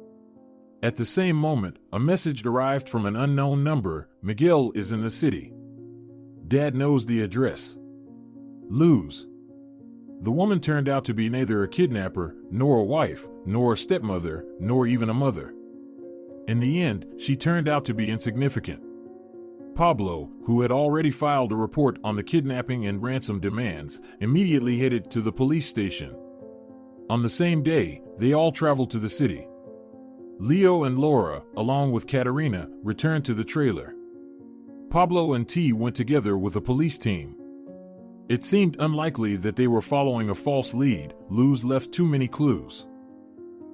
At the same moment, a message arrived from an unknown number. "Miguel is in the city. Dad knows the address. Luz." The woman turned out to be neither a kidnapper, nor a wife, nor a stepmother, nor even a mother. In the end, she turned out to be insignificant. Pablo, who had already filed a report on the kidnapping and ransom demands, immediately headed to the police station. On the same day, they all traveled to the city. Leo and Laura, along with Katerina, returned to the trailer. Pablo and T went together with a police team. It seemed unlikely that they were following a false lead. Luz left too many clues.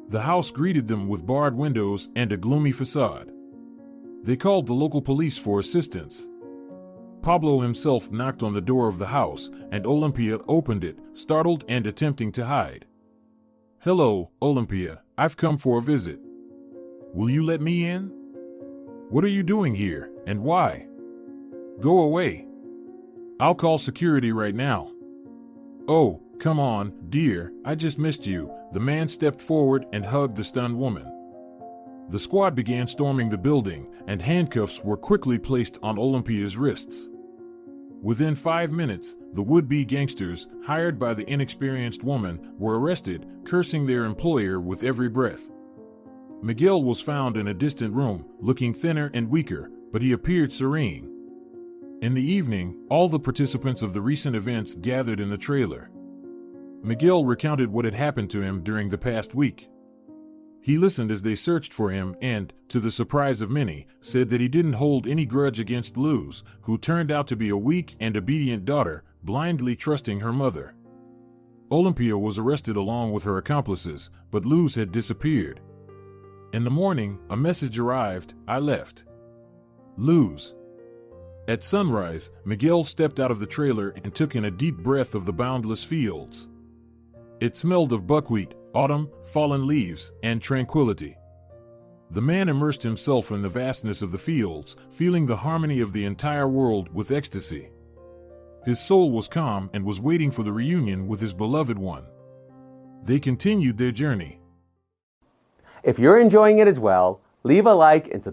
The house greeted them with barred windows and a gloomy facade. They called the local police for assistance. Pablo himself knocked on the door of the house, and Olympia opened it, startled and attempting to hide. "Hello, Olympia. I've come for a visit. Will you let me in? What are you doing here, and why? Go away. I'll call security right now." "Oh, come on, dear, I just missed you." The man stepped forward and hugged the stunned woman. The squad began storming the building, and handcuffs were quickly placed on Olympia's wrists. Within 5 minutes, the would-be gangsters, hired by the inexperienced woman, were arrested, cursing their employer with every breath. Miguel was found in a distant room, looking thinner and weaker, but he appeared serene. In the evening, all the participants of the recent events gathered in the trailer. Miguel recounted what had happened to him during the past week. He listened as they searched for him and, to the surprise of many, said that he didn't hold any grudge against Luz, who turned out to be a weak and obedient daughter, blindly trusting her mother. Olympia was arrested along with her accomplices, but Luz had disappeared. In the morning, a message arrived: "I left. Luz." At sunrise, Miguel stepped out of the trailer and took in a deep breath of the boundless fields. It smelled of buckwheat, autumn, fallen leaves, and tranquility. The man immersed himself in the vastness of the fields, feeling the harmony of the entire world with ecstasy. His soul was calm and was waiting for the reunion with his beloved one. They continued their journey. If you're enjoying it as well, leave a like and subscribe.